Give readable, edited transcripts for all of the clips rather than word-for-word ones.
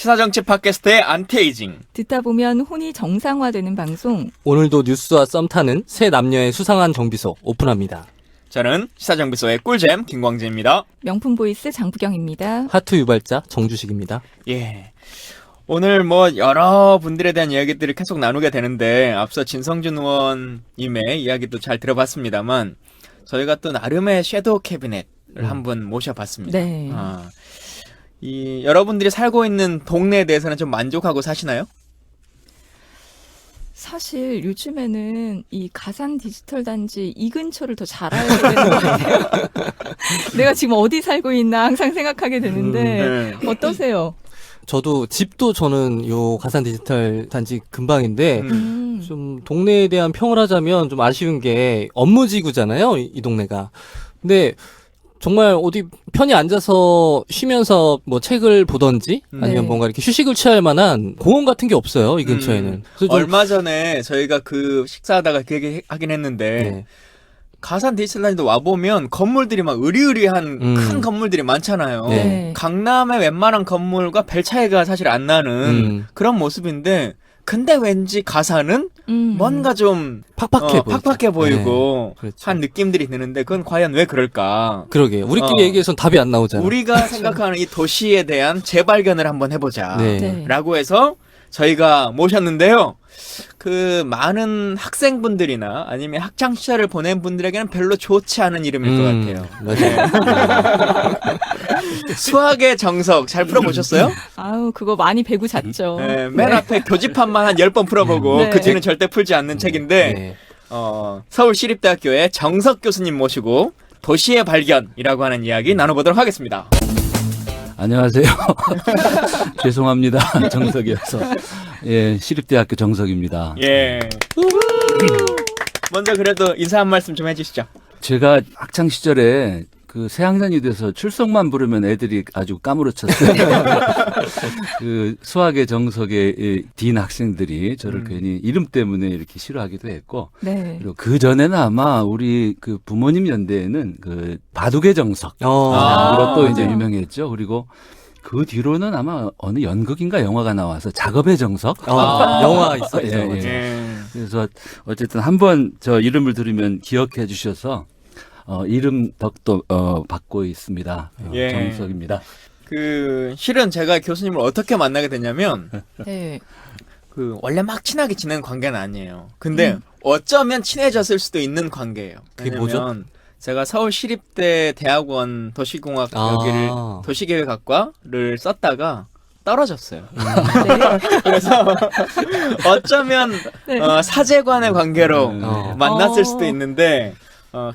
시사정치 팟캐스트의 안티에이징. 듣다 보면 혼이 정상화되는 방송. 오늘도 뉴스와 썸 타는 새 남녀의 수상한 정비소 오픈합니다. 저는 시사정비소의 꿀잼 김광재입니다. 명품 보이스 장부경입니다. 하트 유발자 정주식입니다. 예. 오늘 여러 분들에 대한 이야기들을 계속 나누게 되는데 앞서 진성준 의원님의 이야기도 잘 들어봤습니다만 저희가 또 나름의 섀도우 캐비넷을 한번 모셔봤습니다. 네. 여러분들이 살고 있는 동네에 대해서는 좀 만족하고 사시나요? 사실 요즘에는 이 가산 디지털 단지 이 근처를 더 잘 알게 되는 것 같아요. 내가 지금 어디 살고 있나 항상 생각하게 되는데 네. 어떠세요? 저도 집도 저는 요 가산 디지털 단지 근방인데 좀 동네에 대한 평을 하자면 좀 아쉬운 게 업무지구잖아요, 이 동네가. 근데 정말 어디 편히 앉아서 쉬면서 책을 보던지 아니면 네. 뭔가 이렇게 휴식을 취할 만한 공원 같은 게 없어요, 이 근처에는. 그래서 좀 얼마 전에 저희가 식사하다가 그 얘기 하긴 했는데 네. 가산 디지털단지도 와보면 건물들이 막 으리으리한 큰 건물들이 많잖아요. 네. 강남의 웬만한 건물과 별 차이가 사실 안 나는 그런 모습인데 근데 왠지 가산은 뭔가 좀 팍팍해 보이고 네, 그렇죠. 한 느낌들이 드는데 그건 과연 왜 그럴까? 그러게 우리끼리 얘기해서는 답이 안 나오잖아요. 우리가 생각하는 이 도시에 대한 재발견을 한번 해보자 네. 라고 해서 저희가 모셨는데요. 그 많은 학생분들이나 아니면 학창시절을 보낸 분들에게는 별로 좋지 않은 이름일 것 같아요. 맞아요. 수학의 정석 잘 풀어보셨어요? 아우 그거 많이 배구 잤죠. 네, 맨 앞에 교집합만 한 10번 풀어보고 네. 그 뒤는 절대 풀지 않는 책인데 네. 서울시립대학교의 정석 교수님 모시고 도시의 발견이라고 하는 이야기 나눠보도록 하겠습니다. 안녕하세요. 죄송합니다. 정석이어서. 예, 시립대학교 정석입니다. 예. 먼저 그래도 인사 한 말씀 좀 해주시죠. 제가 학창 시절에 그 새학년이 돼서 출석만 부르면 애들이 아주 까무러쳤어요. 그 수학의 정석의 딘 학생들이 저를 괜히 이름 때문에 이렇게 싫어하기도 했고, 네. 그리고 그 전에는 아마 우리 그 부모님 연대에는 그 바둑의 정석으로 또 이제 맞아요. 유명했죠. 그리고 그 뒤로는 아마 어느 연극인가 영화가 나와서 작업의 정석. 영화 있어요. 예, 예. 예. 그래서 어쨌든 한번 저 이름을 들으면 기억해 주셔서 이름 덕도 받고 있습니다. 예. 정석입니다. 실은 제가 교수님을 어떻게 만나게 됐냐면 네. 원래 막 친하게 지내는 관계는 아니에요. 근데 어쩌면 친해졌을 수도 있는 관계예요. 그게 왜냐면 뭐죠? 제가 서울시립대 대학원 도시공학 여기를 도시계획학과를 썼다가 떨어졌어요. 네. 그래서 어쩌면 사제관의 관계로 만났을 수도 있는데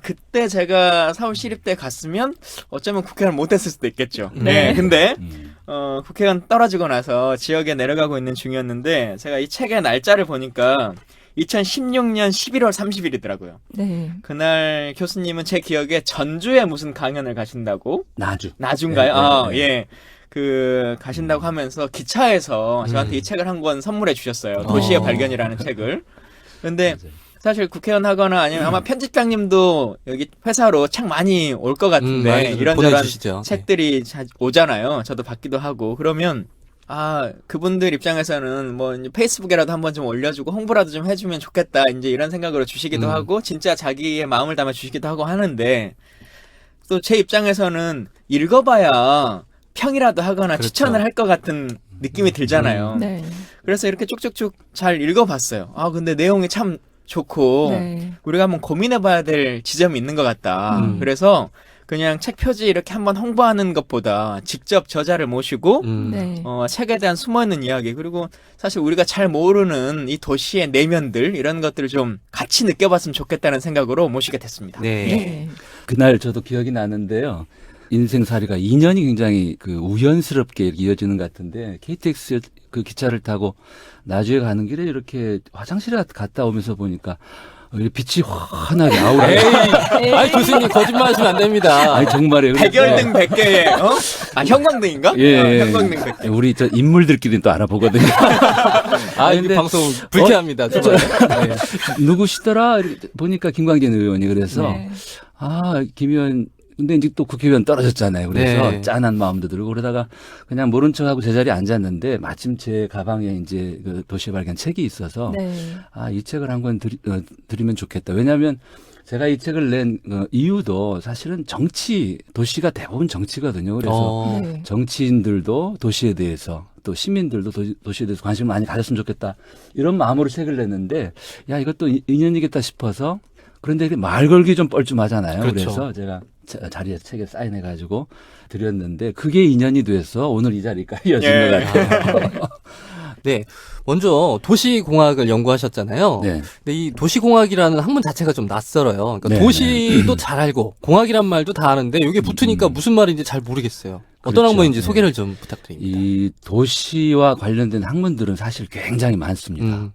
그때 제가 서울시립대 갔으면 어쩌면 국회의원 못했을 수도 있겠죠. 네. 근데 국회의원 떨어지고 나서 지역에 내려가고 있는 중이었는데 제가 이 책의 날짜를 보니까 2016년 11월 30일이더라고요. 네. 그날 교수님은 제 기억에 전주에 무슨 강연을 가신다고? 나중가요? 예. 가신다고 하면서 기차에서 저한테 이 책을 한 권 선물해 주셨어요. 도시의 발견이라는 책을. 근데 사실 국회의원 하거나 아니면 아마 편집장님도 여기 회사로 책 많이 올 것 같은데 많이 이런저런 보내주시죠. 책들이 오잖아요. 저도 받기도 하고. 그러면 그분들 입장에서는 이제 페이스북에라도 한번 좀 올려주고 홍보라도 좀 해주면 좋겠다. 이제 이런 생각으로 주시기도 하고 진짜 자기의 마음을 담아 주시기도 하고 하는데 또 제 입장에서는 읽어봐야 평이라도 하거나 그렇죠. 추천을 할 것 같은 느낌이 들잖아요. 네. 그래서 이렇게 쭉쭉쭉 잘 읽어봤어요. 근데 내용이 참 좋고 네. 우리가 한번 고민해봐야 될 지점이 있는 것 같다. 그래서 그냥 책 표지 이렇게 한번 홍보하는 것보다 직접 저자를 모시고 네. 책에 대한 숨어있는 이야기 그리고 사실 우리가 잘 모르는 이 도시의 내면들 이런 것들을 좀 같이 느껴봤으면 좋겠다는 생각으로 모시게 됐습니다. 네. 네. 그날 저도 기억이 나는데요. 인생살이가 2년이 굉장히 우연스럽게 이어지는 것 같은데 KTX 그 기차를 타고 나주에 가는 길에 이렇게 화장실에 갔다 오면서 보니까 빛이 환하게 아우라. 아니 교수님 거짓말하시면 안 됩니다. 아니 정말이에요. 백열등 100개에 형광등인가? 예. 형광등 100개. 우리 저 인물들끼리는 또 알아보거든요. 이 근데 방송 불쾌합니다. 정말. 누구시더라? 이렇게 보니까 김광진 의원이 그래서 네. 김 의원 근데 이제 또 국회의원 떨어졌잖아요. 그래서 네. 짠한 마음도 들고 그러다가 그냥 모른 척하고 제자리에 앉았는데 마침 제 가방에 이제 그 도시의 발견 책이 있어서 네. 아, 이 책을 한 권 드리면 좋겠다. 왜냐하면 제가 이 책을 낸 이유도 사실은 도시가 대부분 정치거든요. 그래서 네. 정치인들도 도시에 대해서 또 시민들도 도시에 대해서 관심을 많이 가졌으면 좋겠다. 이런 마음으로 책을 냈는데 야, 이것도 인연이겠다 싶어서 그런데 말 걸기 좀 뻘쭘하잖아요. 그렇죠. 그래서 제가 자리에 책에 사인해가지고 드렸는데 그게 인연이 돼서 오늘 이 자리까지 이어진 예. 것 같아요. 네. 먼저 도시공학을 연구하셨잖아요. 네. 근데 이 도시공학이라는 학문 자체가 좀 낯설어요. 그러니까 네, 도시도 잘 알고 공학이란 말도 다 아는데 이게 붙으니까 무슨 말인지 잘 모르겠어요. 어떤 그렇죠. 학문인지 네. 소개를 좀 부탁드립니다. 이 도시와 관련된 학문들은 사실 굉장히 많습니다.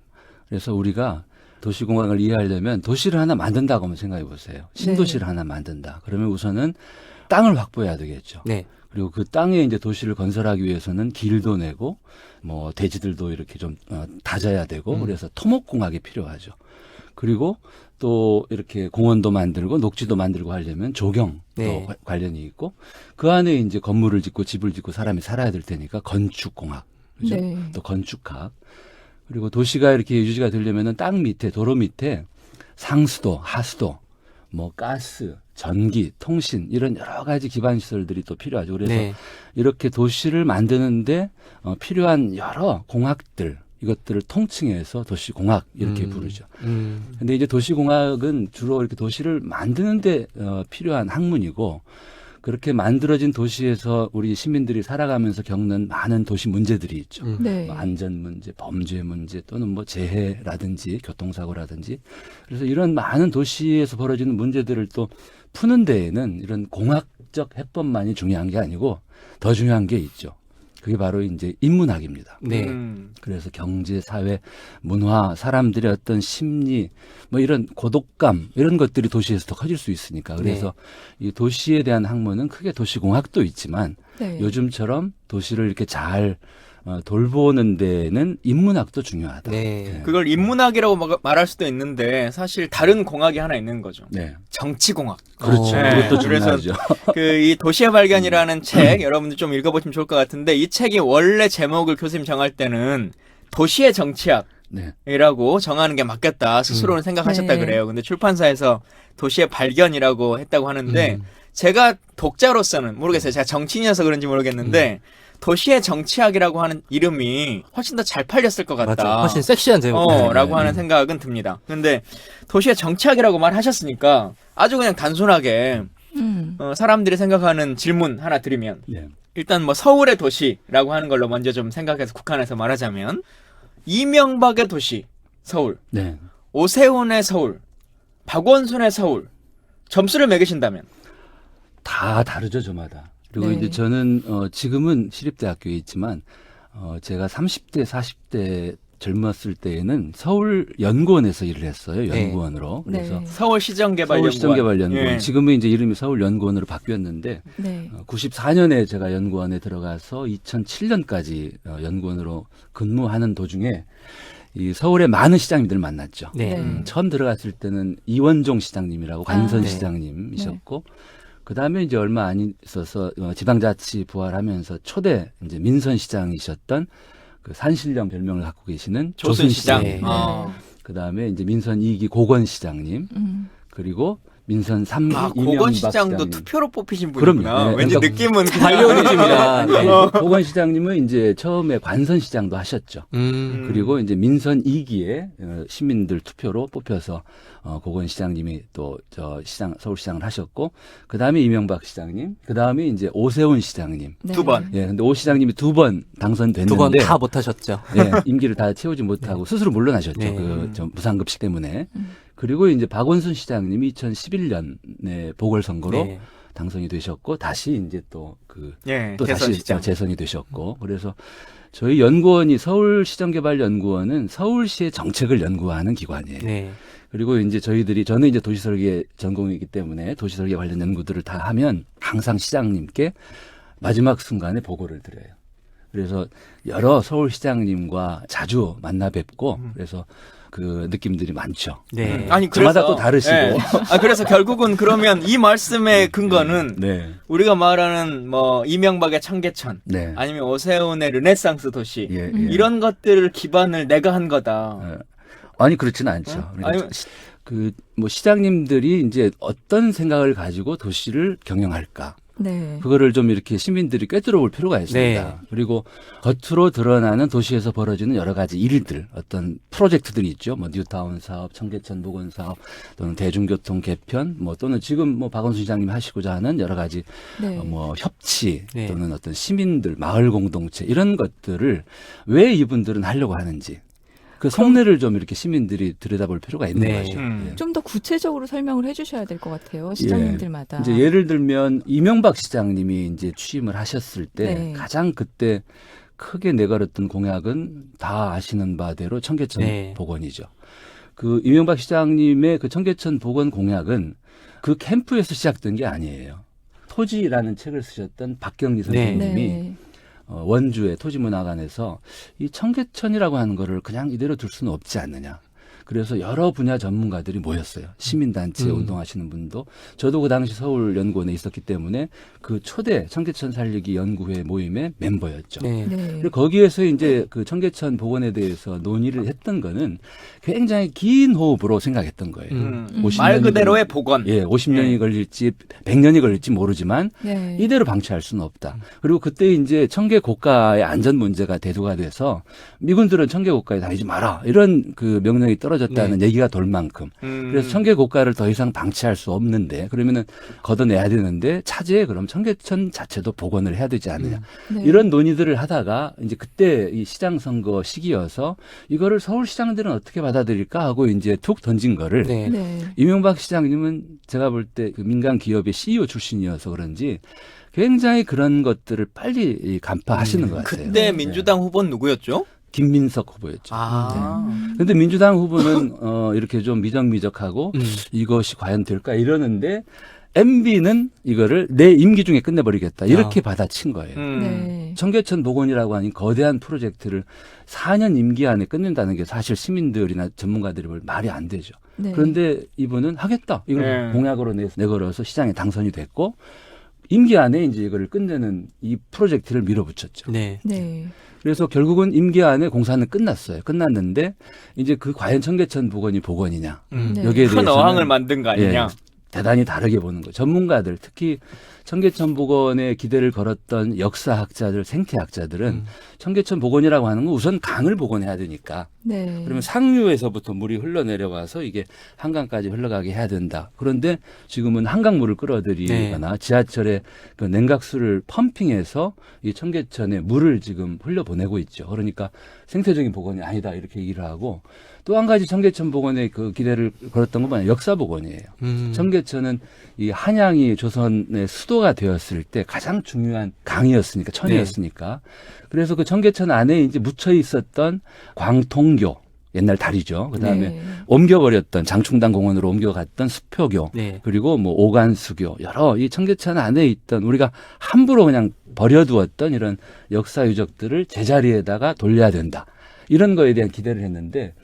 그래서 우리가 도시공학을 이해하려면 도시를 하나 만든다고 한번 생각해 보세요. 신도시를 하나 만든다. 그러면 우선은 땅을 확보해야 되겠죠. 네. 그리고 그 땅에 이제 도시를 건설하기 위해서는 길도 내고 뭐 대지들도 이렇게 좀 다져야 되고 그래서 토목공학이 필요하죠. 그리고 또 이렇게 공원도 만들고 녹지도 만들고 하려면 조경도 네. 관련이 있고 그 안에 이제 건물을 짓고 집을 짓고 사람이 살아야 될 테니까 건축공학, 그죠? 네. 또 건축학. 그리고 도시가 이렇게 유지가 되려면은 땅 밑에 도로 밑에 상수도, 하수도, 뭐 가스, 전기, 통신 이런 여러 가지 기반 시설들이 또 필요하죠. 그래서 네. 이렇게 도시를 만드는데 필요한 여러 공학들 이것들을 통칭해서 도시공학 이렇게 부르죠. 근데 이제 도시공학은 주로 이렇게 도시를 만드는데 필요한 학문이고 그렇게 만들어진 도시에서 우리 시민들이 살아가면서 겪는 많은 도시 문제들이 있죠. 네. 뭐 안전 문제, 범죄 문제 또는 뭐 재해라든지 교통사고라든지 그래서 이런 많은 도시에서 벌어지는 문제들을 또 푸는 데에는 이런 공학적 해법만이 중요한 게 아니고 더 중요한 게 있죠. 그게 바로 이제 인문학입니다. 네. 그래서 경제, 사회, 문화, 사람들의 어떤 심리, 뭐 이런 고독감 이런 것들이 도시에서 더 커질 수 있으니까 그래서 이 도시에 대한 학문은 크게 도시공학도 있지만 네. 요즘처럼 도시를 이렇게 잘 돌보는 데는 인문학도 중요하다. 네. 그걸 인문학이라고 말할 수도 있는데 사실 다른 공학이 하나 있는 거죠. 네. 정치공학. 그렇죠. 네. 그것도 그래서 중요하죠. 그 이 도시의 발견이라는 책 여러분들 좀 읽어보시면 좋을 것 같은데 이 책이 원래 제목을 교수님 정할 때는 도시의 정치학. 네. 이라고 정하는 게 맞겠다 스스로는 생각하셨다 네. 그래요. 근데 출판사에서 도시의 발견이라고 했다고 하는데 제가 독자로서는 모르겠어요. 제가 정치인이어서 그런지 모르겠는데 도시의 정치학이라고 하는 이름이 훨씬 더 잘 팔렸을 것 같다. 맞죠. 훨씬 섹시한 제목. 라고 하는 생각은 듭니다. 근데 도시의 정치학이라고 말하셨으니까 아주 그냥 단순하게 사람들이 생각하는 질문 하나 드리면 네. 일단 뭐 서울의 도시라고 하는 걸로 먼저 좀 생각해서 국한해서 말하자면 이명박의 도시 서울, 네. 오세훈의 서울, 박원순의 서울 점수를 매기신다면 다 다르죠, 저마다. 그리고 네. 이제 저는 지금은 시립대학교에 있지만 제가 30대, 40대 젊었을 때에는 서울 연구원에서 일을 했어요. 연구원으로. 네. 그래서 서울시정개발연구원. 서울시정개발연구원. 예. 지금은 이제 이름이 서울연구원으로 바뀌었는데 네. 94년에 제가 연구원에 들어가서 2007년까지 연구원으로 근무하는 도중에 이 서울의 많은 시장님들을 만났죠. 네. 처음 들어갔을 때는 이원종 시장님이라고 관선 네. 시장님이셨고 그 다음에 이제 얼마 안 있어서 지방자치 부활하면서 초대 이제 민선 시장이셨던 그 산신령 별명을 갖고 계시는 조순 조순시장. 시장님. 네. 그 다음에 이제 민선 2기 고건 시장님. 그리고 민선 3기 이명박 고건시장도 시장님. 투표로 뽑히신 분이구나. 그럼요. 네. 왠지 그러니까 느낌은 그냥 관료이십니다. 네. 고건 시장님은 이제 처음에 관선 시장도 하셨죠. 그리고 이제 민선 2기에 시민들 투표로 뽑혀서 고건 시장님이 또 서울시장을 하셨고 그 다음에 이명박 시장님, 그 다음에 이제 오세훈 시장님. 네. 두 번. 예, 근데 오 시장님이 2번 당선됐는데 두 번 다 못하셨죠. 예, 임기를 다 채우지 못하고 스스로 물러나셨죠. 네. 저 무상급식 때문에. 그리고 이제 박원순 시장님이 2011년에 보궐선거로 네. 당선이 되셨고 다시 이제 또 예, 또 다시 대선시장. 재선이 되셨고 그래서 저희 연구원이 서울시정개발연구원은 서울시의 정책을 연구하는 기관이에요. 네. 그리고 이제 저는 이제 도시설계 전공이기 때문에 도시설계 관련 연구들을 다 하면 항상 시장님께 마지막 순간에 보고를 드려요. 그래서 여러 서울시장님과 자주 만나 뵙고 그래서 그 느낌들이 많죠. 네. 아니 저마다 그래서 또 다르시고. 예. 그래서 결국은 그러면 이 말씀의 근거는 네. 우리가 말하는 뭐 이명박의 청계천 네. 아니면 오세훈의 르네상스 도시 예, 예. 이런 것들을 기반을 내가 한 거다. 예. 아니 그렇지는 않죠. 그러니까 아니면 그 뭐 시장님들이 이제 어떤 생각을 가지고 도시를 경영할까? 네. 그거를 좀 이렇게 시민들이 꿰뚫어 볼 필요가 있습니다. 네. 그리고 겉으로 드러나는 도시에서 벌어지는 여러 가지 일들, 어떤 프로젝트들이 있죠. 뭐 뉴타운 사업, 청계천 복원 사업, 또는 대중교통 개편, 뭐 또는 지금 뭐 박원순 시장님이 하시고자 하는 여러 가지 네. 뭐 협치 네. 또는 어떤 시민들, 마을 공동체 이런 것들을 왜 이분들은 하려고 하는지 그 속내를 좀 이렇게 시민들이 들여다볼 필요가 있는 네. 거죠. 예. 좀 더 구체적으로 설명을 해주셔야 될 것 같아요. 시장님들마다. 이제 예를 들면 이명박 시장님이 이제 취임을 하셨을 때 네. 가장 그때 크게 내걸었던 공약은 다 아시는 바대로 청계천 네. 복원이죠. 그 이명박 시장님의 그 청계천 복원 공약은 그 캠프에서 시작된 게 아니에요. 토지라는 책을 쓰셨던 박경리 선생님이 네. 원주의 토지문화관에서 이 청계천이라고 하는 거를 그냥 이대로 둘 수는 없지 않느냐. 그래서 여러 분야 전문가들이 모였어요. 시민단체 운동하시는 분도. 저도 그 당시 서울연구원에 있었기 때문에 그 초대 청계천 살리기 연구회 모임의 멤버였죠. 네. 네. 그리고 거기에서 이제 그 청계천 복원에 대해서 논의를 했던 거는 굉장히 긴 호흡으로 생각했던 거예요. 50년이 말 그대로의 복원. 예, 50년이 걸릴지 100년이 걸릴지 모르지만 네. 이대로 방치할 수는 없다. 그리고 그때 이제 청계 고가의 안전 문제가 대두가 돼서 미군들은 청계 고가에 다니지 마라 이런 그 명령이 떨어졌다는 얘기가 돌 만큼 그래서 청계 고가를 더 이상 방치할 수 없는데 그러면은 걷어내야 되는데 차제에 그럼 청계천 자체도 복원을 해야 되지 않느냐 네. 이런 논의들을 하다가 이제 그때 이 시장 선거 시기여서 이거를 서울시장들은 어떻게 받아들일까 하고 이제 툭 던진 거를 네. 네. 이명박 시장님은 제가 볼 때 그 민간 기업의 CEO 출신이어서 그런지 굉장히 그런 것들을 빨리 간파하시는 것 같아요. 그때 민주당 후보는 누구였죠? 김민석 후보였죠. 아. 근데 민주당 후보는 이렇게 좀 미적미적하고 음. 이것이 과연 될까 이러는데 MB는 이거를 내 임기 중에 끝내버리겠다 이렇게 받아친 거예요. 네. 청계천 복원이라고 하는 거대한 프로젝트를 4년 임기 안에 끝낸다는 게 사실 시민들이나 전문가들이 볼 말이 안 되죠. 네. 그런데 이분은 하겠다. 이걸 네. 공약으로 내걸어서 시장에 당선이 됐고 임기 안에 이제 이거를 끝내는 이 프로젝트를 밀어붙였죠. 네. 네. 그래서 결국은 임기 안에 공사는 끝났어요. 끝났는데 이제 그 과연 청계천 복원이 복원이냐. 네. 여기에 큰 대해서는 어항을 만든 거 아니냐? 대단히 다르게 보는 거예요. 전문가들 특히 청계천 복원에 기대를 걸었던 역사학자들, 생태학자들은 청계천 복원이라고 하는 건 우선 강을 복원해야 되니까 네. 그러면 상류에서부터 물이 흘러내려와서 이게 한강까지 흘러가게 해야 된다. 그런데 지금은 한강물을 끌어들이거나 지하철에 그 냉각수를 펌핑해서 이 청계천에 물을 지금 흘려보내고 있죠. 그러니까 생태적인 복원이 아니다 이렇게 얘기를 하고 또 한 가지 청계천 복원에 그 기대를 걸었던 건 뭐냐 역사 복원이에요. 청계천은 이 한양이 조선의 수도가 되었을 때 가장 중요한 강이었으니까 천이었으니까 그래서 그 청계천 안에 이제 묻혀 있었던 광통교 옛날 다리죠. 그다음에 네. 옮겨버렸던 장충당 공원으로 옮겨갔던 수표교 네. 그리고 뭐 오간수교 여러 이 청계천 안에 있던 우리가 함부로 그냥 버려두었던 이런 역사 유적들을 제자리에다가 돌려야 된다. 이런 거에 대한 기대를 했는데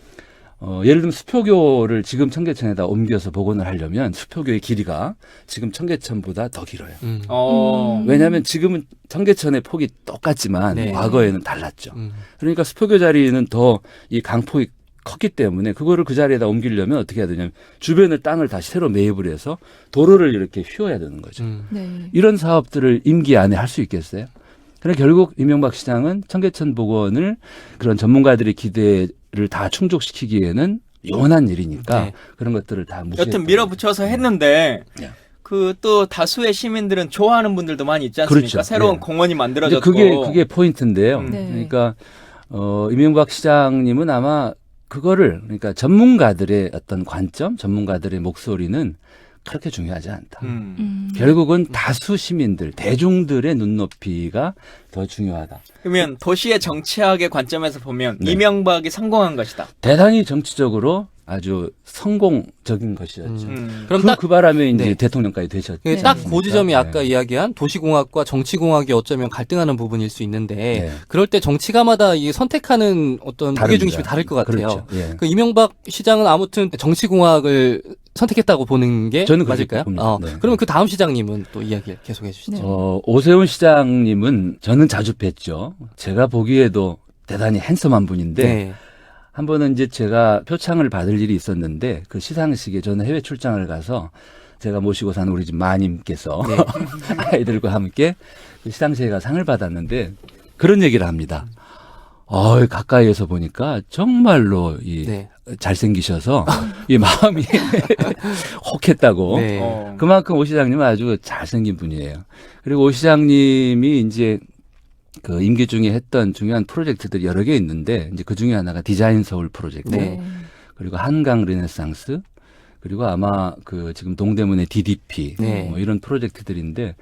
예를 들면 수표교를 지금 청계천에다 옮겨서 복원을 하려면 수표교의 길이가 지금 청계천보다 더 길어요. 왜냐하면 지금은 청계천의 폭이 똑같지만 네. 과거에는 달랐죠. 그러니까 수표교 자리는 더 이 강폭이 컸기 때문에 그거를 그 자리에다 옮기려면 어떻게 해야 되냐면 주변의 땅을 다시 새로 매입을 해서 도로를 이렇게 휘어야 되는 거죠. 네. 이런 사업들을 임기 안에 할 수 있겠어요? 그러나 결국 이명박 시장은 청계천 복원을 그런 전문가들의 기대를 다 충족시키기에는 요원한 일이니까 네. 그런 것들을 다 무시했던 여튼 밀어붙여서 했는데 네. 그 또 다수의 시민들은 좋아하는 분들도 많이 있지 않습니까? 그렇죠. 새로운 네. 공원이 이제 만들어졌고 그게 포인트인데요. 네. 그러니까 이명박 시장님은 아마 그거를 그러니까 전문가들의 어떤 관점, 전문가들의 목소리는 그렇게 중요하지 않다. 결국은 다수 시민들, 대중들의 눈높이가 더 중요하다. 그러면 도시의 정치학의 관점에서 보면 네. 이명박이 성공한 것이다. 대단히 정치적으로 아주 성공적인 것이었죠. 그럼 그 바람에 이제 네. 대통령까지 되셨죠. 네. 딱 그 지점이 네. 아까 이야기한 도시공학과 정치공학이 어쩌면 갈등하는 부분일 수 있는데 네. 그럴 때 정치가마다 이 선택하는 어떤 다릅니다. 무게중심이 다를 것 같아요. 그렇죠. 예. 그 이명박 시장은 아무튼 정치공학을 선택했다고 보는 게 저는 그렇게 맞을까요? 봅니다. 네. 그러면 그 다음 시장님은 또 이야기 계속해 주시죠. 네. 오세훈 시장님은 저는 자주 뵀죠. 제가 보기에도 대단히 핸섬한 분인데 네. 한 번은 이제 제가 표창을 받을 일이 있었는데 그 시상식에 저는 해외 출장을 가서 제가 모시고 사는 우리 집 마님께서 네. 아이들과 함께 그 시상식에 가 상을 받았는데 그런 얘기를 합니다. 가까이에서 보니까 정말로 네. 잘생기셔서 이 마음이 혹했다고. 네. 그만큼 오 시장님은 아주 잘생긴 분이에요. 그리고 오 시장님이 이제 그 임기 중에 했던 중요한 프로젝트들이 여러 개 있는데 이제 그 중에 하나가 디자인 서울 프로젝트, 네. 그리고 한강 르네상스, 그리고 아마 그 지금 동대문의 DDP 네. 뭐 이런 프로젝트들인데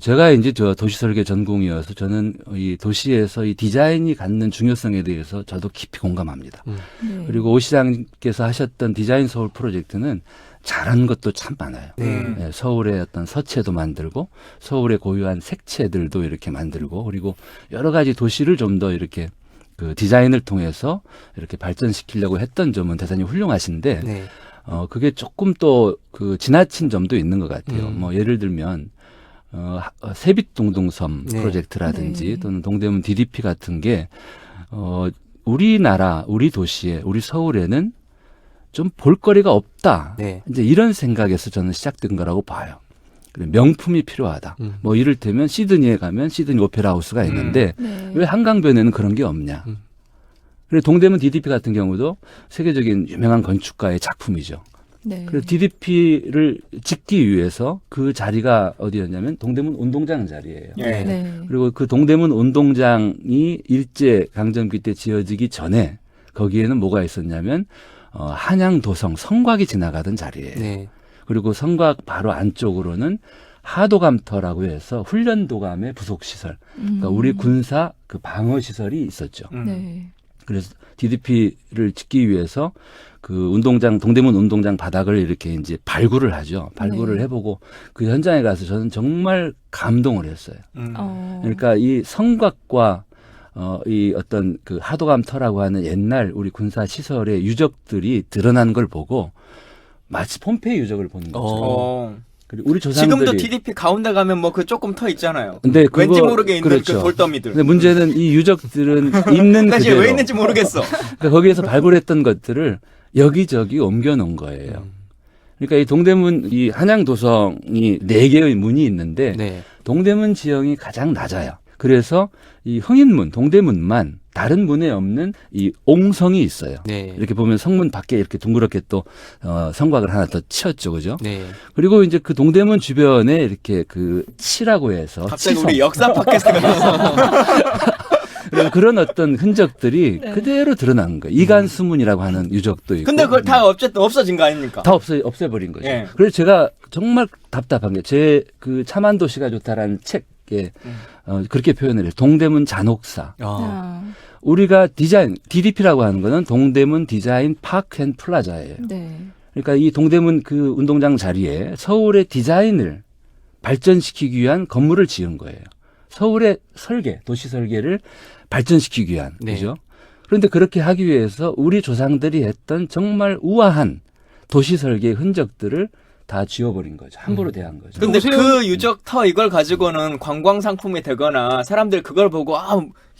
제가 이제 저 도시설계 전공이어서 저는 이 도시에서 이 디자인이 갖는 중요성에 대해서 저도 깊이 공감합니다. 네. 그리고 오 시장께서 하셨던 디자인 서울 프로젝트는 잘한 것도 참 많아요. 네. 서울의 어떤 서체도 만들고 서울의 고유한 색채들도 이렇게 만들고 그리고 여러 가지 도시를 좀 더 이렇게 그 디자인을 통해서 이렇게 발전시키려고 했던 점은 대단히 훌륭하신데 네. 그게 조금 또 그 지나친 점도 있는 것 같아요. 뭐 예를 들면 세빛동동섬 네. 프로젝트라든지 네. 또는 동대문 DDP 같은 게 우리나라, 우리 도시에, 우리 서울에는 좀 볼거리가 없다. 네. 이제 이런 생각에서 저는 시작된 거라고 봐요. 그리고 명품이 필요하다. 뭐 이를테면 시드니에 가면 시드니 오페라 하우스가 있는데 네. 왜 한강변에는 그런 게 없냐. 그리고 동대문 DDP 같은 경우도 세계적인 유명한 건축가의 작품이죠. 네. 그래서 DDP를 짓기 위해서 그 자리가 어디였냐면 동대문 운동장 자리예요. 예. 네. 그리고 그 동대문 운동장이 일제 강점기 때 지어지기 전에 거기에는 뭐가 있었냐면 한양도성 성곽이 지나가던 자리예요. 네. 그리고 성곽 바로 안쪽으로는 하도감터라고 해서 훈련도감의 부속시설, 그러니까 우리 군사 그 방어시설이 있었죠. 네. 그래서 DDP를 짓기 위해서 그 운동장, 동대문 운동장 바닥을 이렇게 이제 발굴을 하죠. 발굴을 네. 해보고 그 현장에 가서 저는 정말 감동을 했어요. 그러니까 이 성곽과 이 어떤 그 하도감터라고 하는 옛날 우리 군사 시설의 유적들이 드러난 걸 보고 마치 폼페이 유적을 보는 거죠. 그리고 우리 조상들이 지금도 DDP 가운데 가면 뭐 그 조금 터 있잖아요. 근데 왠지 모르게 있는 그렇죠. 그 돌더미들. 근데 문제는 이 유적들은 있는 사실 그대로 왜 있는지 모르겠어. 그러니까 거기에서 발굴했던 것들을 여기저기 옮겨놓은 거예요. 그러니까 이 동대문 이 한양도성이 4개의 문이 있는데 네. 동대문 지형이 가장 낮아요. 그래서 이 흥인문, 동대문만 다른 문에 없는 이 옹성이 있어요. 네. 이렇게 보면 성문 밖에 이렇게 둥그렇게 또 성곽을 하나 더 치었죠, 그죠? 네. 그리고 이제 그 동대문 주변에 이렇게 그 치라고 해서 갑자기 치성. 우리 역사 팟캐스트가 됐어. 그리고 그런 어떤 흔적들이 네. 그대로 드러난 거예요. 이간수문이라고 하는 유적도 있고. 근데 그걸 다 어쨌든 없어진 거 아닙니까? 다 없애버린 거죠. 예. 그래서 제가 정말 답답한 게 제 그 참한 도시가 좋다라는 책에 그렇게 표현을 해요. 동대문 잔혹사. 우리가 디자인, DDP라고 하는 거는 동대문 디자인 파크 앤 플라자예요. 네. 그러니까 이 동대문 그 운동장 자리에 서울의 디자인을 발전시키기 위한 건물을 지은 거예요. 서울의 설계, 도시 설계를 발전시키기 위한. 네. 그죠? 그런데 그렇게 하기 위해서 우리 조상들이 했던 정말 우아한 도시 설계의 흔적들을 다 지워버린 거죠. 함부로 대한 거죠. 근데 그 유적 터 이걸 가지고는 관광 상품이 되거나 사람들 그걸 보고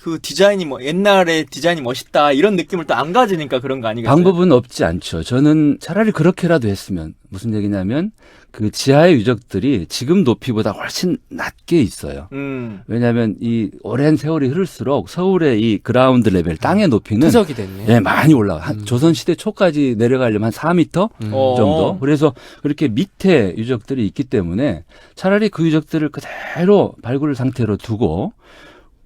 그 디자인이 뭐 옛날의 디자인이 멋있다 이런 느낌을 또 안 가지니까 그런 거 아니겠어요? 방법은 없지 않죠. 저는 차라리 그렇게라도 했으면 무슨 얘기냐면 그 지하의 유적들이 지금 높이보다 훨씬 낮게 있어요. 왜냐하면 이 오랜 세월이 흐를수록 서울의 이 그라운드 레벨 땅의 높이는 부석이 됐네. 예, 많이 올라가. 조선시대 초까지 내려가려면 한 4m 정도. 그래서 그렇게 밑에 유적들이 있기 때문에 차라리 그 유적들을 그대로 발굴 상태로 두고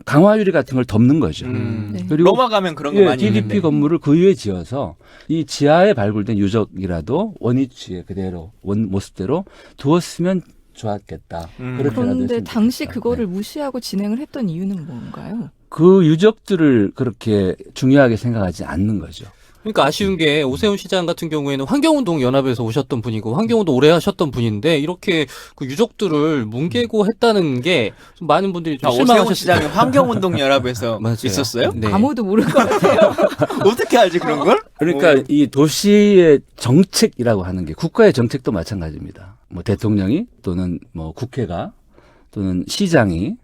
강화유리 같은 걸 덮는 거죠. 네. 그리고 로마 가면 그런 거 많이 DDP 있는데. 건물을 그 위에 지어서 이 지하에 발굴된 유적이라도 원위치에 그대로 원 모습대로 두었으면 좋았겠다. 그렇게라도 그런데 했으면 당시 좋겠다. 그거를 네. 무시하고 진행을 했던 이유는 뭔가요? 그 유적들을 그렇게 중요하게 생각하지 않는 거죠. 그러니까 아쉬운 게 오세훈 시장 같은 경우에는 환경운동 연합에서 오셨던 분이고 환경운동 오래 하셨던 분인데 이렇게 그 유족들을 뭉개고 했다는 게 좀 많은 분들이 좀 오세훈 실망하셨어요. 시장이 환경운동연합에서 맞아요. 있었어요? 네. 아무도 모를 것 같아요. 어떻게 알지 그런 걸? 그러니까 이 도시의 정책이라고 하는 게 국가의 정책도 마찬가지입니다. 뭐 대통령이 또는 뭐 국회가 또는 시장이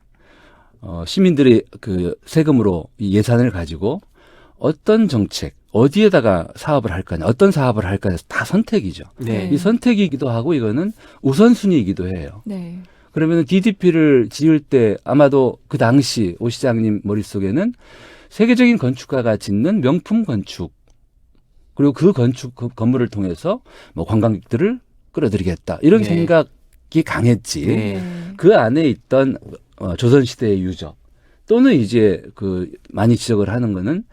시민들의 그 세금으로 이 예산을 가지고 어떤 정책, 어디에다가 사업을 할 거냐, 어떤 사업을 할 거냐 다 선택이죠. 네. 이 선택이기도 하고 이거는 우선순위이기도 해요. 네. 그러면 DDP를 지을 때 아마도 그 당시 오 시장님 머릿속에는 세계적인 건축가가 짓는 명품 건축 그리고 그 건축 그 건물을 통해서 뭐 관광객들을 끌어들이겠다 이런 네. 생각이 강했지. 네. 그 안에 있던 조선시대의 유적 또는 이제 그 많이 지적을 하는 거는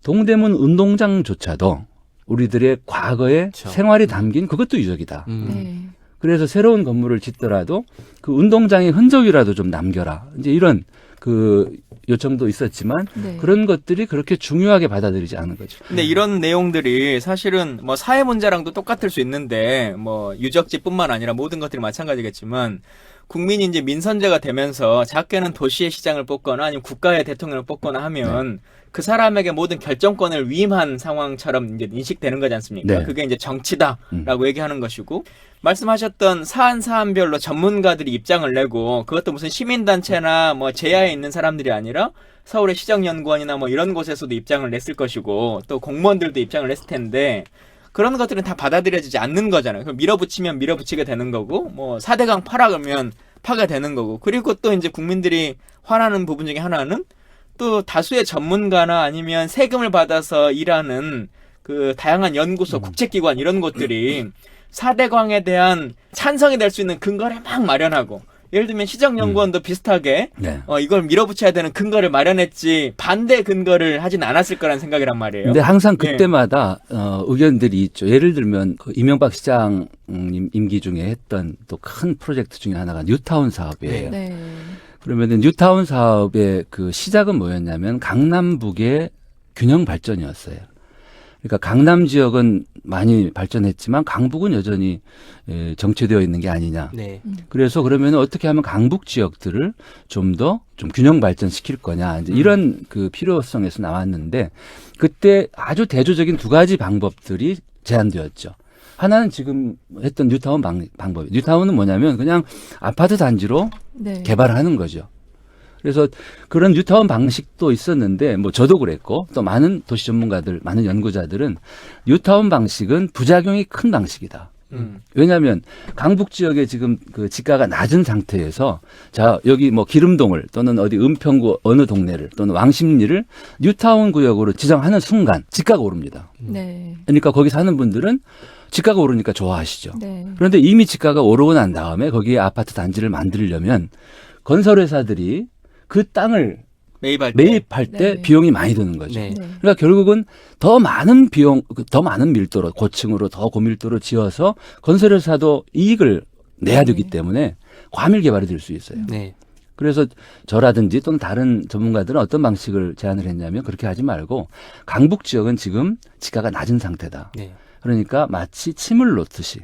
동대문 운동장조차도 우리들의 과거의 그렇죠. 생활이 담긴 그것도 유적이다. 네. 그래서 새로운 건물을 짓더라도 그 운동장의 흔적이라도 좀 남겨라. 이제 이런 그 요청도 있었지만 네. 그런 것들이 그렇게 중요하게 받아들이지 않은 거죠. 근데 이런 내용들이 사실은 뭐 사회 문제랑도 똑같을 수 있는데 뭐 유적지뿐만 아니라 모든 것들이 마찬가지겠지만 국민이 이제 민선제가 되면서 작게는 도시의 시장을 뽑거나 아니면 국가의 대통령을 뽑거나 하면 그 사람에게 모든 결정권을 위임한 상황처럼 이제 인식되는 거지 않습니까? 네. 그게 이제 정치다라고 얘기하는 것이고 말씀하셨던 사안별로 전문가들이 입장을 내고 그것도 무슨 시민단체나 뭐 제야에 있는 사람들이 아니라 서울의 시정연구원이나 뭐 이런 곳에서도 입장을 냈을 것이고 또 공무원들도 입장을 냈을 텐데 그런 것들은 다 받아들여지지 않는 거잖아요. 그럼 밀어붙이면 밀어붙이게 되는 거고 뭐 4대강 파라 그러면 파가 되는 거고 그리고 또 이제 국민들이 화나는 부분 중에 하나는 또 다수의 전문가나 아니면 세금을 받아서 일하는 그 다양한 연구소, 국책기관 이런 곳들이 4대강에 대한 찬성이 될 수 있는 근거를 막 마련하고 예를 들면 시정연구원도 비슷하게 네. 이걸 밀어붙여야 되는 근거를 마련했지 반대 근거를 하진 않았을 거라는 생각이란 말이에요. 근데 항상 네. 그때마다 의견들이 있죠. 예를 들면 그 이명박 시장님 임기 중에 했던 또 큰 프로젝트 중에 하나가 뉴타운 사업이에요. 네. 그러면은 뉴타운 사업의 그 시작은 뭐였냐면 강남북의 균형 발전이었어요. 그러니까 강남 지역은 많이 발전했지만 강북은 여전히 정체되어 있는 게 아니냐. 네. 그래서 그러면 어떻게 하면 강북 지역들을 좀 더 좀 균형 발전시킬 거냐. 이제 이런 그 필요성에서 나왔는데 그때 아주 대조적인 두 가지 방법들이 제안되었죠. 하나는 지금 했던 뉴타운 방법이에요. 뉴타운은 뭐냐면 그냥 아파트 단지로 네. 개발하는 거죠. 그래서 그런 뉴타운 방식도 있었는데 뭐 저도 그랬고 또 많은 도시 전문가들, 많은 연구자들은 뉴타운 방식은 부작용이 큰 방식이다. 왜냐하면 강북 지역에 지금 그 지가가 낮은 상태에서 자 여기 뭐 기름동을 또는 어디 은평구 어느 동네를 또는 왕십리를 뉴타운 구역으로 지정하는 순간 지가가 오릅니다. 네. 그러니까 거기 사는 분들은 지가가 오르니까 좋아하시죠. 네. 그런데 이미 지가가 오르고 난 다음에 거기에 아파트 단지를 만들려면 건설회사들이 그 땅을 매입할 때 네. 비용이 많이 드는 거죠. 네. 네. 그러니까 결국은 더 많은 비용, 더 많은 밀도로 고층으로 더 고밀도로 지어서 건설회사도 이익을 내야 되기 네. 때문에 과밀 개발이 될 수 있어요. 네. 그래서 저라든지 또는 다른 전문가들은 어떤 방식을 제안을 했냐면 그렇게 하지 말고 강북 지역은 지금 지가가 낮은 상태다. 네. 그러니까 마치 침을 놓듯이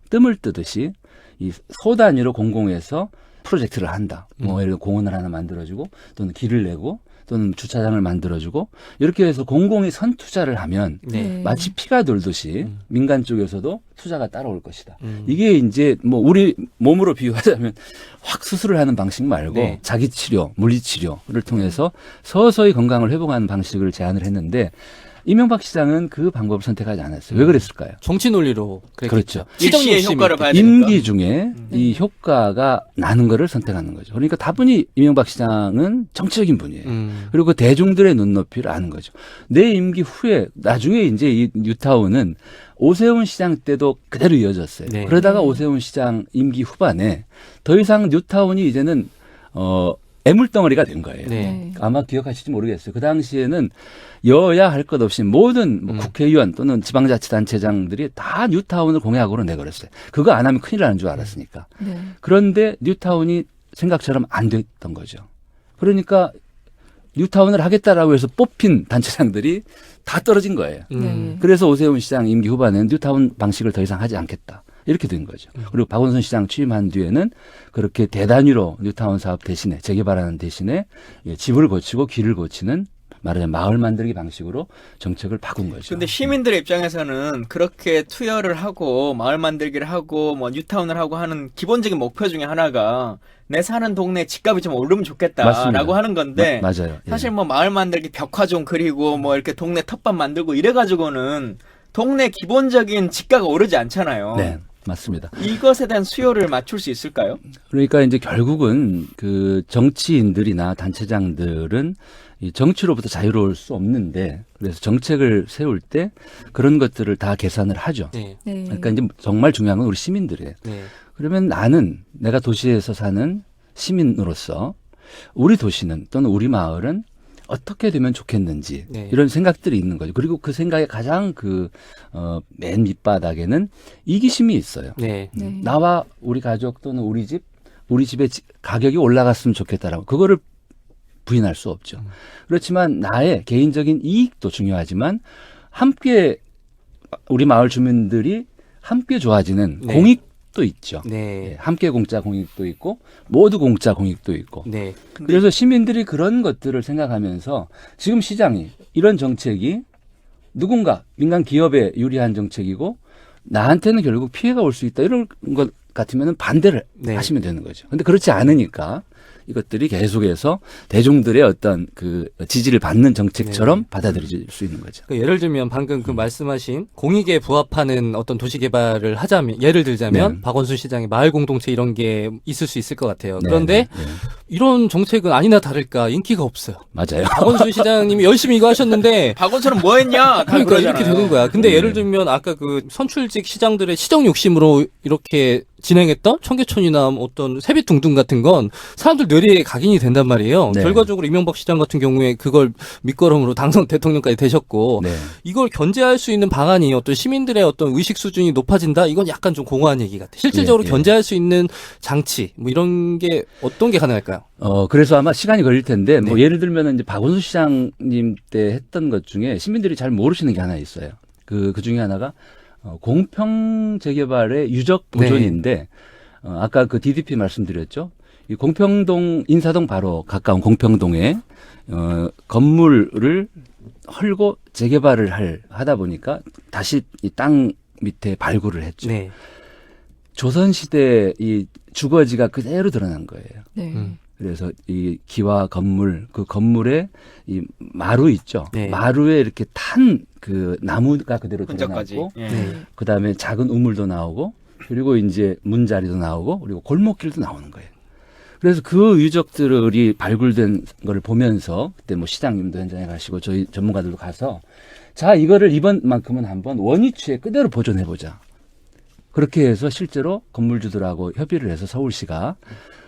뜸을 뜨듯이 이 소 단위로 공공에서 프로젝트를 한다. 뭐 예를 들어 공원을 하나 만들어주고 또는 길을 내고 또는 주차장을 만들어주고 이렇게 해서 공공이 선투자를 하면 네. 마치 피가 돌듯이 민간 쪽에서도 투자가 따라올 것이다. 음. 이게 이제 뭐 우리 몸으로 비유하자면 확 수술을 하는 방식 말고 네. 자기 치료, 물리 치료를 통해서 서서히 건강을 회복하는 방식을 제안을 했는데 이명박 시장은 그 방법을 선택하지 않았어요. 왜 그랬을까요? 정치 논리로 그랬겠죠. 그렇죠. 시정 일시의 욕심이 효과를 있겠죠. 봐야 되니까. 임기 중에 이 효과가 나는 거를 선택하는 거죠. 그러니까 다분히 이명박 시장은 정치적인 분이에요. 그리고 대중들의 눈높이를 아는 거죠. 내 임기 후에 나중에 이제 이 뉴타운은 오세훈 시장 때도 그대로 이어졌어요. 네. 그러다가 오세훈 시장 임기 후반에 더 이상 뉴타운이 이제는 애물덩어리가 된 거예요. 네. 아마 기억하실지 모르겠어요. 그 당시에는 여야 할 것 없이 모든 뭐 국회의원 또는 지방자치단체장들이 다 뉴타운을 공약으로 내걸었어요. 그거 안 하면 큰일 나는 줄 알았으니까. 네. 그런데 뉴타운이 생각처럼 안 됐던 거죠. 그러니까 뉴타운을 하겠다라고 해서 뽑힌 단체장들이 다 떨어진 거예요. 네. 그래서 오세훈 시장 임기 후반에는 뉴타운 방식을 더 이상 하지 않겠다. 이렇게 된 거죠. 그리고 박원순 시장 취임한 뒤에는 그렇게 대단위로 뉴타운 사업 대신에 재개발하는 대신에 집을 고치고 길을 고치는 말하자면 마을 만들기 방식으로 정책을 바꾼 거죠. 근데 시민들의 입장에서는 그렇게 투여를 하고 마을 만들기를 하고 뭐 뉴타운을 하고 하는 기본적인 목표 중에 하나가 내 사는 동네 집값이 좀 오르면 좋겠다라고 맞습니다. 하는 건데 맞아요. 예. 사실 뭐 마을 만들기 벽화 좀 그리고 뭐 이렇게 동네 텃밭 만들고 이래가지고는 동네 기본적인 집가가 오르지 않잖아요. 네, 맞습니다. 이것에 대한 수요를 맞출 수 있을까요? 그러니까 이제 결국은 그 정치인들이나 단체장들은 이 정치로부터 자유로울 수 없는데 그래서 정책을 세울 때 그런 것들을 다 계산을 하죠. 네. 네. 그러니까 이제 정말 중요한 건 우리 시민들이에요. 네. 그러면 나는 내가 도시에서 사는 시민으로서 우리 도시는 또는 우리 마을은 어떻게 되면 좋겠는지 네. 이런 생각들이 있는 거죠. 그리고 그 생각의 가장 맨 밑바닥에는 이기심이 있어요. 네. 네. 나와 우리 가족 또는 우리 집의 가격이 올라갔으면 좋겠다라고 그거를 부인할 수 없죠. 그렇지만 나의 개인적인 이익도 중요하지만 함께 우리 마을 주민들이 함께 좋아지는 네. 공익도 있죠. 네. 예, 함께 공짜 공익도 있고 모두 공짜 공익도 있고. 네. 그래서 시민들이 그런 것들을 생각하면서 지금 시장이 이런 정책이 누군가 민간 기업에 유리한 정책이고 나한테는 결국 피해가 올 수 있다 이런 것 같으면 반대를 네. 하시면 되는 거죠. 근데 그렇지 않으니까 이것들이 계속해서 대중들의 어떤 그 지지를 받는 정책처럼 네. 받아들여질 수 있는 거죠. 그 예를 들면 방금 그 말씀하신 공익에 부합하는 어떤 도시 개발을 하자면 예를 들자면 네. 박원순 시장의 마을 공동체 이런 게 있을 수 있을 것 같아요. 네, 그런데 네, 네. 이런 정책은 아니나 다를까 인기가 없어요. 맞아요. 박원순 시장님이 열심히 이거 하셨는데 박원순은 뭐 했냐? 다 그러니까 그러잖아요. 이렇게 되는 거야. 근데 네. 예를 들면 아까 그 선출직 시장들의 시정 욕심으로 이렇게 진행했던 청계천이나 어떤 세빛둥둥 같은 건 사람들 뇌리에 각인이 된단 말이에요. 네. 결과적으로 이명박 시장 같은 경우에 그걸 밑거름으로 당선 대통령까지 되셨고 네. 이걸 견제할 수 있는 방안이 어떤 시민들의 어떤 의식 수준이 높아진다. 이건 약간 좀 공허한 얘기 같아. 실질적으로 예, 예. 견제할 수 있는 장치 뭐 이런 게 어떤 게 가능할까요? 그래서 아마 시간이 걸릴 텐데, 뭐 네. 예를 들면 이제 박원순 시장님 때 했던 것 중에 시민들이 잘 모르시는 게 하나 있어요. 그 중에 하나가, 공평 재개발의 유적 보존인데, 아까 그 DDP 말씀드렸죠. 이 공평동, 인사동 바로 가까운 공평동에, 건물을 헐고 재개발을 하다 보니까 다시 이 땅 밑에 발굴을 했죠. 네. 조선시대 이 주거지가 그대로 드러난 거예요. 네. 그래서 이 기와 건물, 그 건물에 이 마루 있죠. 네. 마루에 이렇게 탄 그 나무가 그대로 흔적까지. 드러나고, 예. 네. 그 다음에 작은 우물도 나오고, 그리고 이제 문자리도 나오고, 그리고 골목길도 나오는 거예요. 그래서 그 유적들이 발굴된 걸 보면서 그때 뭐 시장님도 현장에 가시고 저희 전문가들도 가서 자, 이거를 이번만큼은 한번 원위치에 그대로 보존해보자. 그렇게 해서 실제로 건물주들하고 협의를 해서 서울시가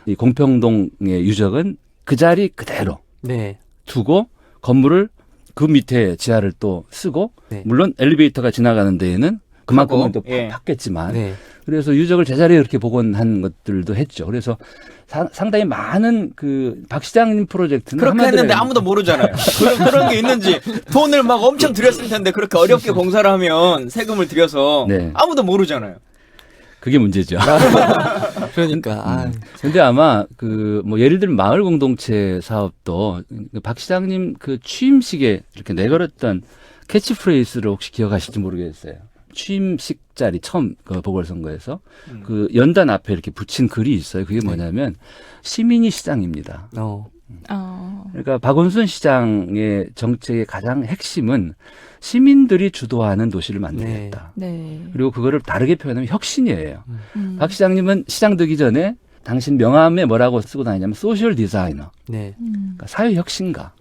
이 공평동의 유적은 그 자리 그대로 네. 두고 건물을 그 밑에 지하를 또 쓰고 네. 물론 엘리베이터가 지나가는 데에는 그만큼은 또 예. 팠겠지만 네. 그래서 유적을 제자리에 이렇게 복원한 것들도 했죠. 그래서 상당히 많은 그 박 시장님 프로젝트는 그렇게 한마디로 했는데 아무도 모르잖아요. 그런 게 있는지 돈을 막 엄청 들였을 텐데 그렇게 어렵게 공사를 하면 세금을 들여서 네. 아무도 모르잖아요. 그게 문제죠. 그러니까 근데 아마 그 뭐 예를 들면 마을 공동체 사업도 박 시장님 그 취임식에 이렇게 내걸었던 캐치프레이즈를 혹시 기억하실지 모르겠어요. 취임식 자리 처음 그 보궐선거에서 그 연단 앞에 이렇게 붙인 글이 있어요. 그게 뭐냐면 시민이 시장입니다. 그러니까 박원순 시장의 정책의 가장 핵심은 시민들이 주도하는 도시를 만들겠다. 네. 그리고 그거를 다르게 표현하면 혁신이에요. 음. 박 시장님은 시장 되기 전에 당신 명함에 뭐라고 쓰고 다니냐면 소셜 디자이너, 네. 그러니까 사회 혁신가.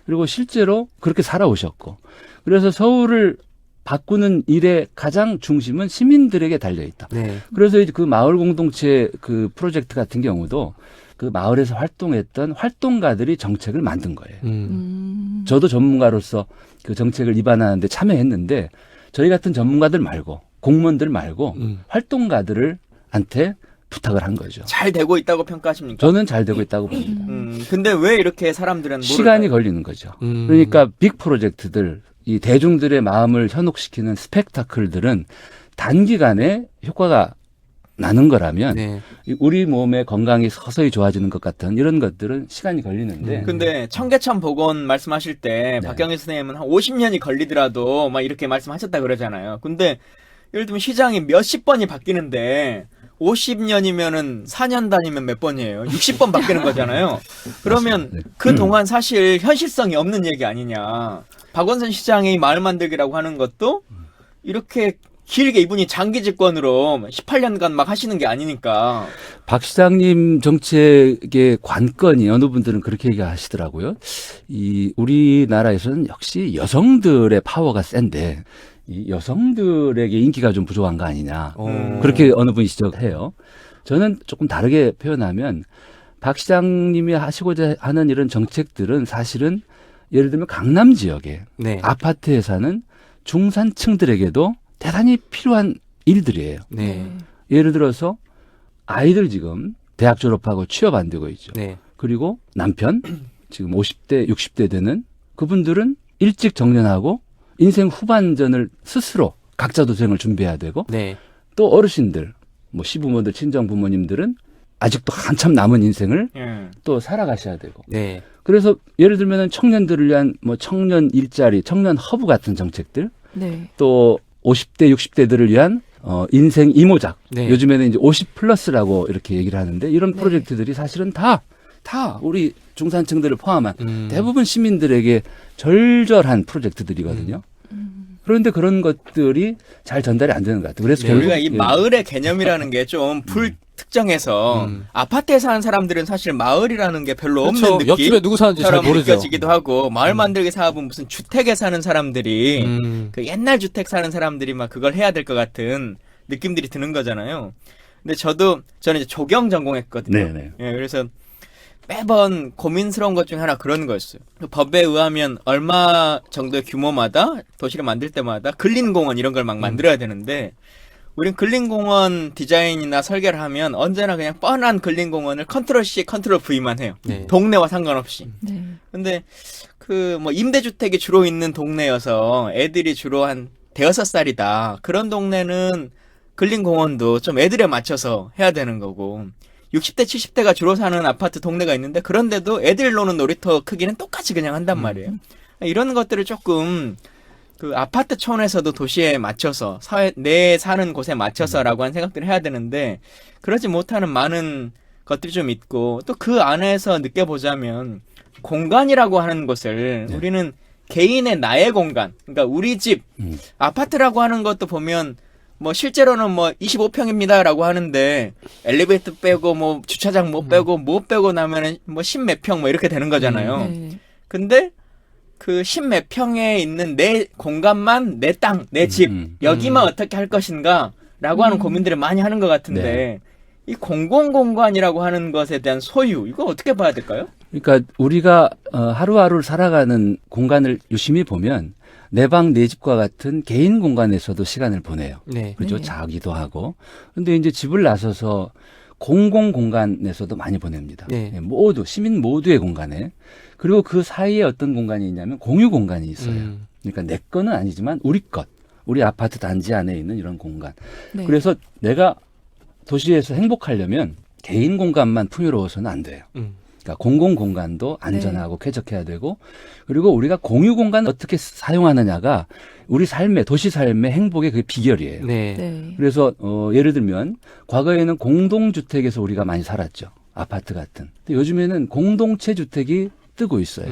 그리고 실제로 그렇게 살아오셨고, 그래서 서울을 바꾸는 일의 가장 중심은 시민들에게 달려 있다. 네. 그래서 이제 그 마을 공동체 그 프로젝트 같은 경우도 그 마을에서 활동했던 활동가들이 정책을 만든 거예요. 저도 전문가로서 그 정책을 입안하는데 참여했는데 저희 같은 전문가들 말고 공무원들 말고 활동가들한테 부탁을 한 거죠. 잘 되고 있다고 평가하십니까? 저는 잘 되고 있다고 봅니다. 근데 왜 이렇게 사람들은 시간이 모를까요? 걸리는 거죠. 그러니까 빅 프로젝트들, 이 대중들의 마음을 현혹시키는 스펙타클들은 단기간에 효과가 나는 거라면 네. 우리 몸의 건강이 서서히 좋아지는 것 같은 이런 것들은 시간이 걸리는데 근데 청계천 복원 말씀하실 때 네. 박경희 선생님은 한 50년이 걸리더라도 막 이렇게 말씀하셨다 그러잖아요. 근데 예를 들면 시장이 몇십 번이 바뀌는데 50년이면은 4년 다니면 몇 번이에요? 60번 바뀌는 거잖아요. 그러면 맞습니다. 네. 그 동안 사실 현실성이 없는 얘기 아니냐. 박원순 시장이 마을 만들기라고 하는 것도 이렇게 길게 이분이 장기 집권으로 18년간 막 하시는 게 아니니까. 박 시장님 정책의 관건이 어느 분들은 그렇게 얘기하시더라고요. 이 우리나라에서는 역시 여성들의 파워가 센데 이 여성들에게 인기가 좀 부족한 거 아니냐. 그렇게 어느 분이 지적해요. 저는 조금 다르게 표현하면 박 시장님이 하시고자 하는 이런 정책들은 사실은 예를 들면 강남 지역에 네. 아파트에 사는 중산층들에게도 대단히 필요한 일들이에요. 네. 예를 들어서 아이들 지금 대학 졸업하고 취업 안 되고 있죠. 네. 그리고 남편 지금 50대, 60대 되는 그분들은 일찍 정년하고 인생 후반전을 스스로 각자 도생을 준비해야 되고 네. 또 어르신들, 뭐 시부모들, 친정 부모님들은 아직도 한참 남은 인생을 예. 또 살아가셔야 되고. 네. 그래서 예를 들면은 청년들을 위한 뭐 청년 일자리, 청년 허브 같은 정책들, 네. 또 50대, 60대들을 위한 인생 이모작. 네. 요즘에는 이제 50 플러스라고 이렇게 얘기를 하는데 이런 네. 프로젝트들이 사실은 다 우리 중산층들을 포함한 음. 대부분 시민들에게 절절한 프로젝트들이거든요. 그런데 그런 것들이 잘 전달이 안 되는 것 같아요. 그래서 네. 결국 우리가 이 마을의 개념이라는 게 좀 불특정해서 아파트에 사는 사람들은 사실 마을이라는 게 별로 그렇죠. 없는 느낌. 옆집에 누구 사는지 잘 처럼 모르죠. 느껴지기도 하고 마을 만들기 사업은 무슨 주택에 사는 사람들이 그 옛날 주택 사는 사람들이 막 그걸 해야 될 것 같은 느낌들이 드는 거잖아요. 근데 저는 이제 조경 전공했거든요. 네네. 예, 그래서 매번 고민스러운 것 중에 하나 그런 거였어요. 그 법에 의하면 얼마 정도의 규모마다 도시를 만들 때마다 근린공원 이런 걸 막 만들어야 되는데 우린 근린공원 디자인이나 설계를 하면 언제나 그냥 뻔한 근린공원을 컨트롤 C, 컨트롤 V만 해요. 네. 동네와 상관없이. 네. 근데 그 뭐 임대주택이 주로 있는 동네여서 애들이 주로 한 대여섯 살이다. 그런 동네는 근린공원도 좀 애들에 맞춰서 해야 되는 거고 60대, 70대가 주로 사는 아파트 동네가 있는데 그런데도 애들 노는 놀이터 크기는 똑같이 그냥 한단 말이에요. 이런 것들을 조금 그 아파트 촌에서도 도시에 맞춰서 내 사는 곳에 맞춰서라고 하는 생각들을 해야 되는데 그러지 못하는 많은 것들이 좀 있고 또 그 안에서 느껴보자면 공간이라고 하는 것을 네. 우리는 개인의 나의 공간, 그러니까 우리 집, 아파트라고 하는 것도 보면 뭐 실제로는 뭐 25평입니다라고 하는데 엘리베이터 빼고 뭐 주차장 못 빼고 나면은 뭐 10몇 평 뭐 이렇게 되는 거잖아요. 네. 근데 그 10몇 평에 있는 내 공간만 내 땅, 내 집 여기만 어떻게 할 것인가라고 하는 고민들을 많이 하는 것 같은데 네. 이 공공공간이라고 하는 것에 대한 소유 이거 어떻게 봐야 될까요? 그러니까 우리가 하루하루를 살아가는 공간을 유심히 보면 내 방, 내 집과 같은 개인 공간에서도 시간을 보내요. 네. 그죠? 네. 자기도 하고. 근데 이제 집을 나서서 공공 공간에서도 많이 보냅니다. 네. 모두, 시민 모두의 공간에. 그리고 그 사이에 어떤 공간이 있냐면 공유 공간이 있어요. 그러니까 내 거는 아니지만 우리 것. 우리 아파트 단지 안에 있는 이런 공간. 네. 그래서 내가 도시에서 행복하려면 개인 공간만 풍요로워서는 안 돼요. 그러니까 공공 공간도 안전하고 쾌적해야 되고 그리고 우리가 공유 공간을 어떻게 사용하느냐가 우리 삶의 도시 삶의 행복의 그 비결이에요. 네. 네. 그래서 예를 들면 과거에는 공동주택에서 우리가 많이 살았죠. 아파트 같은. 근데 요즘에는 공동체 주택이 뜨고 있어요.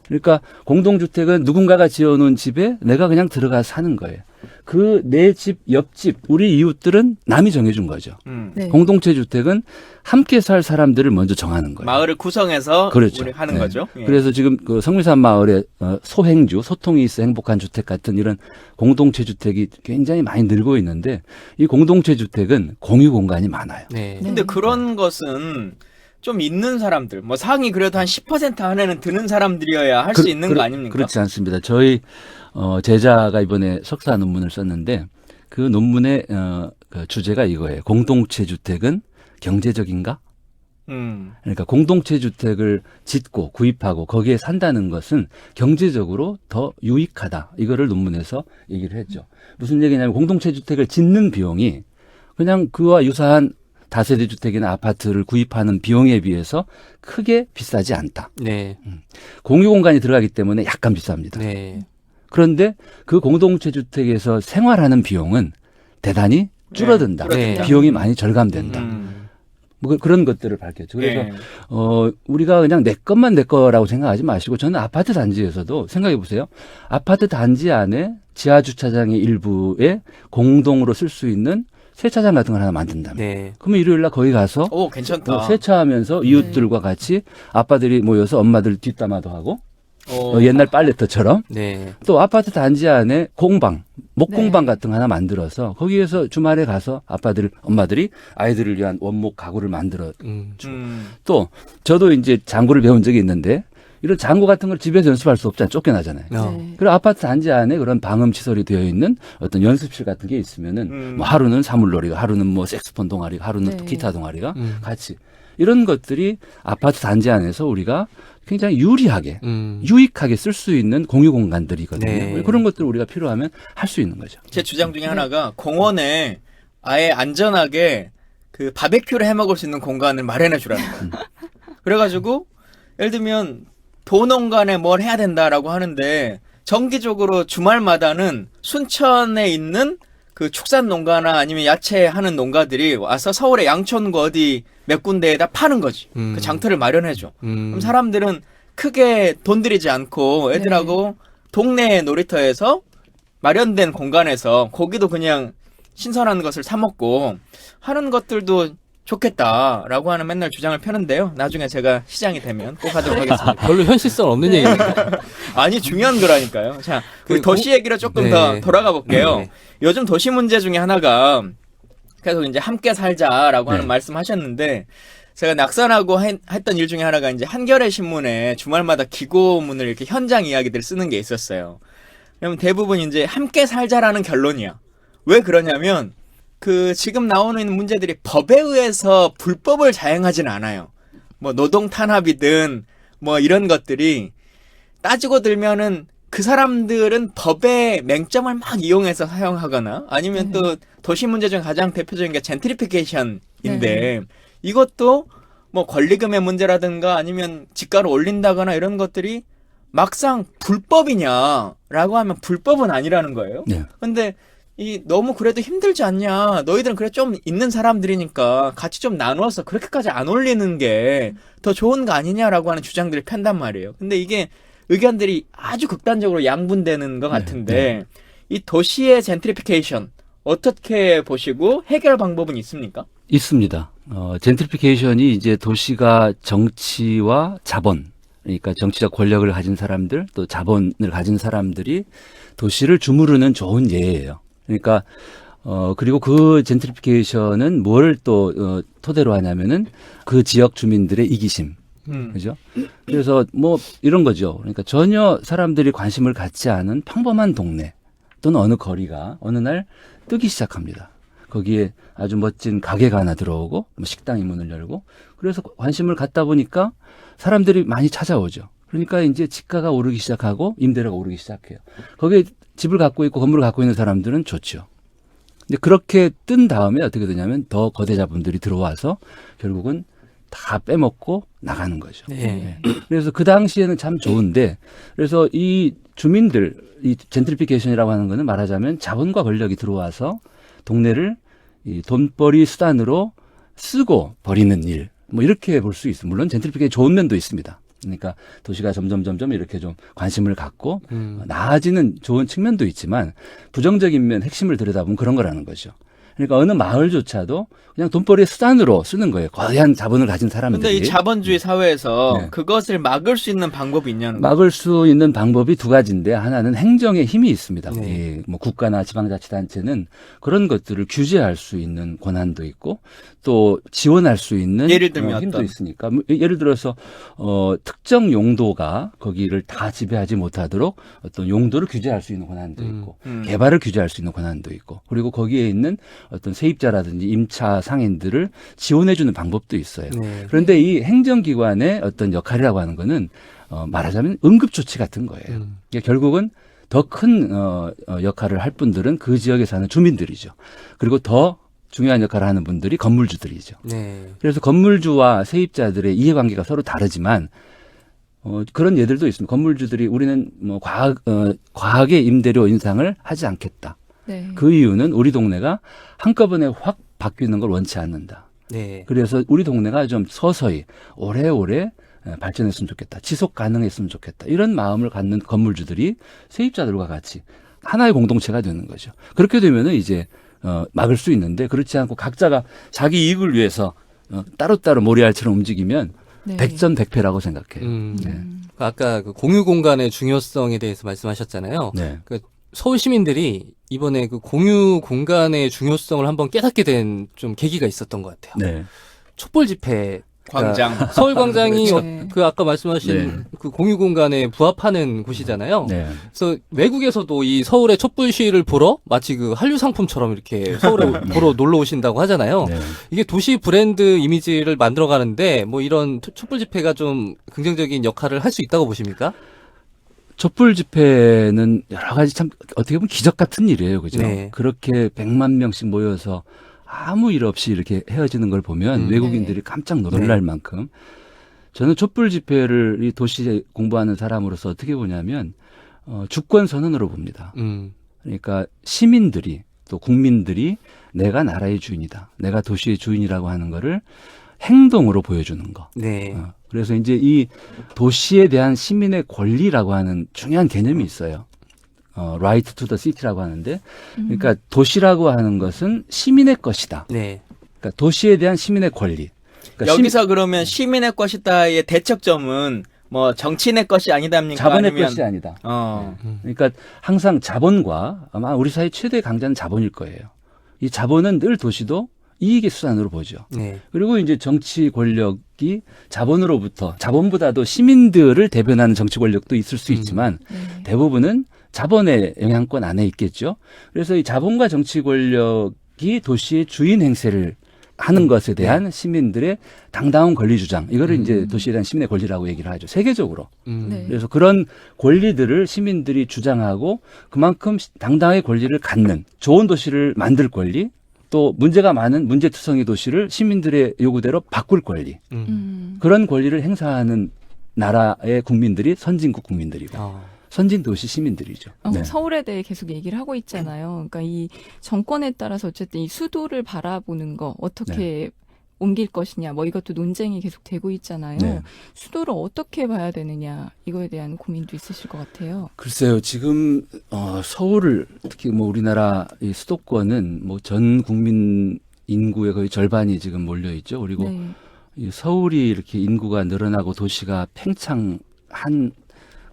그러니까 공동주택은 누군가가 지어놓은 집에 내가 그냥 들어가 사는 거예요. 그 내 집, 옆집, 우리 이웃들은 남이 정해준 거죠. 네. 공동체 주택은 함께 살 사람들을 먼저 정하는 거예요. 마을을 구성해서 그렇죠. 우리 하는 네. 거죠. 예. 그래서 지금 그 성미산 마을에 소행주, 소통이 있어 행복한 주택 같은 이런 공동체 주택이 굉장히 많이 늘고 있는데 이 공동체 주택은 공유 공간이 많아요. 네. 근데 그런 것은 좀 있는 사람들, 뭐 상위 그래도 한 10% 안에는 드는 사람들이어야 할 수 있는 거 아닙니까? 그렇지 않습니다. 저희 제자가 이번에 석사 논문을 썼는데 그 논문의 그 주제가 이거예요. 공동체 주택은 경제적인가? 그러니까 공동체 주택을 짓고 구입하고 거기에 산다는 것은 경제적으로 더 유익하다. 이거를 논문에서 얘기를 했죠. 무슨 얘기냐면 공동체 주택을 짓는 비용이 그냥 그와 유사한 다세대 주택이나 아파트를 구입하는 비용에 비해서 크게 비싸지 않다. 네. 공유 공간이 들어가기 때문에 약간 비쌉니다. 네. 그런데 그 공동체 주택에서 생활하는 비용은 대단히 줄어든다. 네. 비용이 많이 절감된다. 뭐 그런 것들을 밝혔죠. 그래서 네. 우리가 그냥 내 것만 내 거라고 생각하지 마시고 저는 아파트 단지에서도 생각해 보세요. 아파트 단지 안에 지하 주차장의 일부에 공동으로 쓸 수 있는 세차장 같은 걸 하나 만든다면. 네. 그러면 일요일 날 거기 가서 오, 괜찮다. 세차하면서 이웃들과 같이 아빠들이 모여서 엄마들 뒷담화도 하고 오. 옛날 빨래터처럼 네. 또 아파트 단지 안에 공방, 목공방 같은 거 하나 만들어서 거기에서 주말에 가서 엄마들이 아이들을 위한 원목 가구를 만들어 또 저도 이제 장구를 배운 적이 있는데 이런 장구 같은 걸 집에서 연습할 수 없잖아요. 쫓겨나잖아요. 네. 그리고 아파트 단지 안에 그런 방음 시설이 되어 있는 어떤 연습실 같은 게 있으면은 뭐 하루는 사물놀이가, 하루는 뭐 색소폰 동아리가, 하루는 네. 기타 동아리가 같이 이런 것들이 아파트 단지 안에서 우리가 굉장히 유리하게 유익하게 쓸 수 있는 공유 공간들이거든요. 네. 그런 것들을 우리가 필요하면 할 수 있는 거죠. 제 주장 중에 하나가 공원에 아예 안전하게 그 바베큐를 해 먹을 수 있는 공간을 마련해 주라는 거예요. 그래가지고 예를 들면 도농간에 뭘 해야 된다라고 하는데 정기적으로 주말마다는 순천에 있는 그 축산 농가나 아니면 야채 하는 농가들이 와서 서울의 양천구 어디 몇 군데에다 파는 거지. 그 장터를 마련해줘. 그럼 사람들은 크게 돈 들이지 않고 애들하고 동네 놀이터에서 마련된 공간에서 고기도 그냥 신선한 것을 사 먹고 하는 것들도 좋겠다라고 하는 맨날 주장을 펴는데요. 나중에 제가 시장이 되면 꼭 하도록 하겠습니다. 별로 현실성 없는 얘기네요. 아니 중요한 거라니까요. 자, 그 그 도시 얘기를 조금 네. 더 돌아가 볼게요. 네. 요즘 도시 문제 중에 하나가 계속 이제 함께 살자라고 하는 네. 말씀하셨는데 제가 낙선하고 했던 일 중에 하나가 이제 한겨레 신문에 주말마다 기고문을 이렇게 현장 이야기들 쓰는 게 있었어요. 그러면 대부분 이제 함께 살자라는 결론이야. 왜 그러냐면 그 지금 나오는 문제들이 법에 의해서 불법을 자행하진 않아요. 뭐 노동 탄압이든 뭐 이런 것들이 따지고 들면은 그 사람들은 법의 맹점을 막 이용해서 사용하거나 아니면 또 도시 문제 중 가장 대표적인 게 젠트리피케이션인데 이것도 뭐 권리금의 문제라든가 아니면 집가를 올린다거나 이런 것들이 막상 불법이냐라고 하면 불법은 아니라는 거예요. 네. 근데 이 너무 그래도 힘들지 않냐. 너희들은 그래 좀 있는 사람들이니까 같이 좀 나누어서 그렇게까지 안 올리는 게 더 좋은 거 아니냐라고 하는 주장들을 편단 말이에요. 근데 이게 의견들이 아주 극단적으로 양분되는 것 같은데 이 도시의 젠트리피케이션 어떻게 보시고 해결 방법은 있습니까? 있습니다. 젠트리피케이션이 이제 도시가 정치와 자본, 그러니까 정치적 권력을 가진 사람들, 또 자본을 가진 사람들이 도시를 주무르는 좋은 예예요. 그러니까 그리고 그 젠트리피케이션은 뭘 또 토대로 하냐면은 그 지역 주민들의 이기심. 그죠? 그래서 뭐 이런 거죠. 그러니까 전혀 사람들이 관심을 갖지 않은 평범한 동네 또는 어느 거리가 어느 날 뜨기 시작합니다. 거기에 아주 멋진 가게가 하나 들어오고 뭐 식당이 문을 열고 그래서 관심을 갖다 보니까 사람들이 많이 찾아오죠. 그러니까 이제 집가가 오르기 시작하고 임대료가 오르기 시작해요. 거기에 집을 갖고 있고 건물을 갖고 있는 사람들은 좋죠. 근데 그렇게 뜬 다음에 어떻게 되냐면 더 거대 자본들이 들어와서 결국은 다 빼먹고 나가는 거죠. 네. 그래서 그 당시에는 참 좋은데 그래서 이 주민들 이 젠트리피케이션이라고 하는 거는 말하자면 자본과 권력이 들어와서 동네를 이 돈벌이 수단으로 쓰고 버리는 일. 뭐 이렇게 볼 수 있습니다. 물론 젠트리피케이션 좋은 면도 있습니다. 그러니까 도시가 점점 이렇게 좀 관심을 갖고 나아지는 좋은 측면도 있지만 부정적인 면 핵심을 들여다보면 그런 거라는 거죠. 그러니까 어느 마을조차도 그냥 돈벌이의 수단으로 쓰는 거예요. 거대한 자본을 가진 사람들이. 근데 이 자본주의 사회에서 네. 그것을 막을 수 있는 방법이 있냐는 거죠. 막을 수 있는 방법이 두 가지인데 하나는 행정의 힘이 있습니다. 네. 예, 뭐 국가나 지방자치단체는 그런 것들을 규제할 수 있는 권한도 있고 또 지원할 수 있는 예를 들면 힘도 어떤? 있으니까 예를 들어서 특정 용도가 거기를 다 지배하지 못하도록 어떤 용도를 규제할 수 있는 권한도 있고 개발을 규제할 수 있는 권한도 있고 그리고 거기에 있는 어떤 세입자라든지 임차 상인들을 지원해주는 방법도 있어요. 네. 그런데 이 행정기관의 어떤 역할이라고 하는 거는 말하자면 응급조치 같은 거예요. 그러니까 결국은 더 큰 역할을 할 분들은 그 지역에 사는 주민들이죠. 그리고 더 중요한 역할을 하는 분들이 건물주들이죠. 네. 그래서 건물주와 세입자들의 이해관계가 서로 다르지만 그런 예들도 있습니다. 건물주들이 우리는 뭐 과하게 임대료 인상을 하지 않겠다. 네. 그 이유는 우리 동네가 한꺼번에 확 바뀌는 걸 원치 않는다. 네. 그래서 우리 동네가 좀 서서히 오래오래 발전했으면 좋겠다. 지속 가능했으면 좋겠다. 이런 마음을 갖는 건물주들이 세입자들과 같이 하나의 공동체가 되는 거죠. 그렇게 되면은 이제 막을 수 있는데 그렇지 않고 각자가 자기 이익을 위해서 따로따로 모래알처럼 움직이면 네. 백전백패라고 생각해요. 네. 아까 그 공유 공간의 중요성에 대해서 말씀하셨잖아요. 네. 그 서울 시민들이 이번에 그 공유 공간의 중요성을 한번 깨닫게 된 좀 계기가 있었던 것 같아요. 네. 촛불 집회. 광장. 서울 광장이 그렇죠. 그 아까 말씀하신 네. 그 공유 공간에 부합하는 곳이잖아요. 네. 그래서 외국에서도 이 서울의 촛불 시위를 보러 마치 그 한류 상품처럼 이렇게 서울에 보러 놀러 오신다고 하잖아요. 네. 이게 도시 브랜드 이미지를 만들어 가는데 뭐 이런 촛불 집회가 좀 긍정적인 역할을 할 수 있다고 보십니까? 촛불 집회는 여러 가지 참 어떻게 보면 기적 같은 일이에요. 그죠? 네. 그렇게 100만 명씩 모여서 아무 일 없이 이렇게 헤어지는 걸 보면 외국인들이 깜짝 놀랄 만큼 저는 촛불 집회를 이 도시에 공부하는 사람으로서 어떻게 보냐면 주권 선언으로 봅니다. 그러니까 시민들이 또 국민들이 내가 나라의 주인이다. 내가 도시의 주인이라고 하는 거를 행동으로 보여주는 거. 네. 그래서 이제 이 도시에 대한 시민의 권리라고 하는 중요한 개념이 있어요. right to the city라고 하는데, 그러니까 도시라고 하는 것은 시민의 것이다. 네. 그러니까 도시에 대한 시민의 권리. 그러니까 여기서 그러면 시민의 것이다의 대척점은 뭐 정치인의 것이 아니다입니까? 자본의 아니면 것이 아니다. 어. 그러니까 항상 자본과 아마 우리 사회 최대의 강자는 자본일 거예요. 이 자본은 늘 도시도 이익의 수단으로 보죠. 네. 그리고 이제 정치 권력이 자본으로부터 자본보다도 시민들을 대변하는 정치 권력도 있을 수 있지만 네. 대부분은 자본의 영향권 안에 있겠죠. 그래서 이 자본과 정치 권력이 도시의 주인 행세를 하는 것에 대한 시민들의 당당한 권리 주장. 이거를 이제 도시에 대한 시민의 권리라고 얘기를 하죠. 세계적으로. 네. 그래서 그런 권리들을 시민들이 주장하고 그만큼 당당하게 권리를 갖는 좋은 도시를 만들 권리, 또 문제가 많은 문제투성이 도시를 시민들의 요구대로 바꿀 권리. 그런 권리를 행사하는 나라의 국민들이 선진국 국민들이고 선진 도시 시민들이죠. 네. 서울에 대해 계속 얘기를 하고 있잖아요. 그러니까 이 정권에 따라서 어쨌든 이 수도를 바라보는 거 어떻게 옮길 것이냐 뭐 이것도 논쟁이 계속 되고 있잖아요. 네. 수도를 어떻게 봐야 되느냐 이거에 대한 고민도 있으실 것 같아요. 글쎄요, 지금 서울을 특히 뭐 우리나라 이 수도권은 뭐 전 국민 인구의 거의 절반이 지금 몰려 있죠. 그리고 네. 이 서울이 이렇게 인구가 늘어나고 도시가 팽창한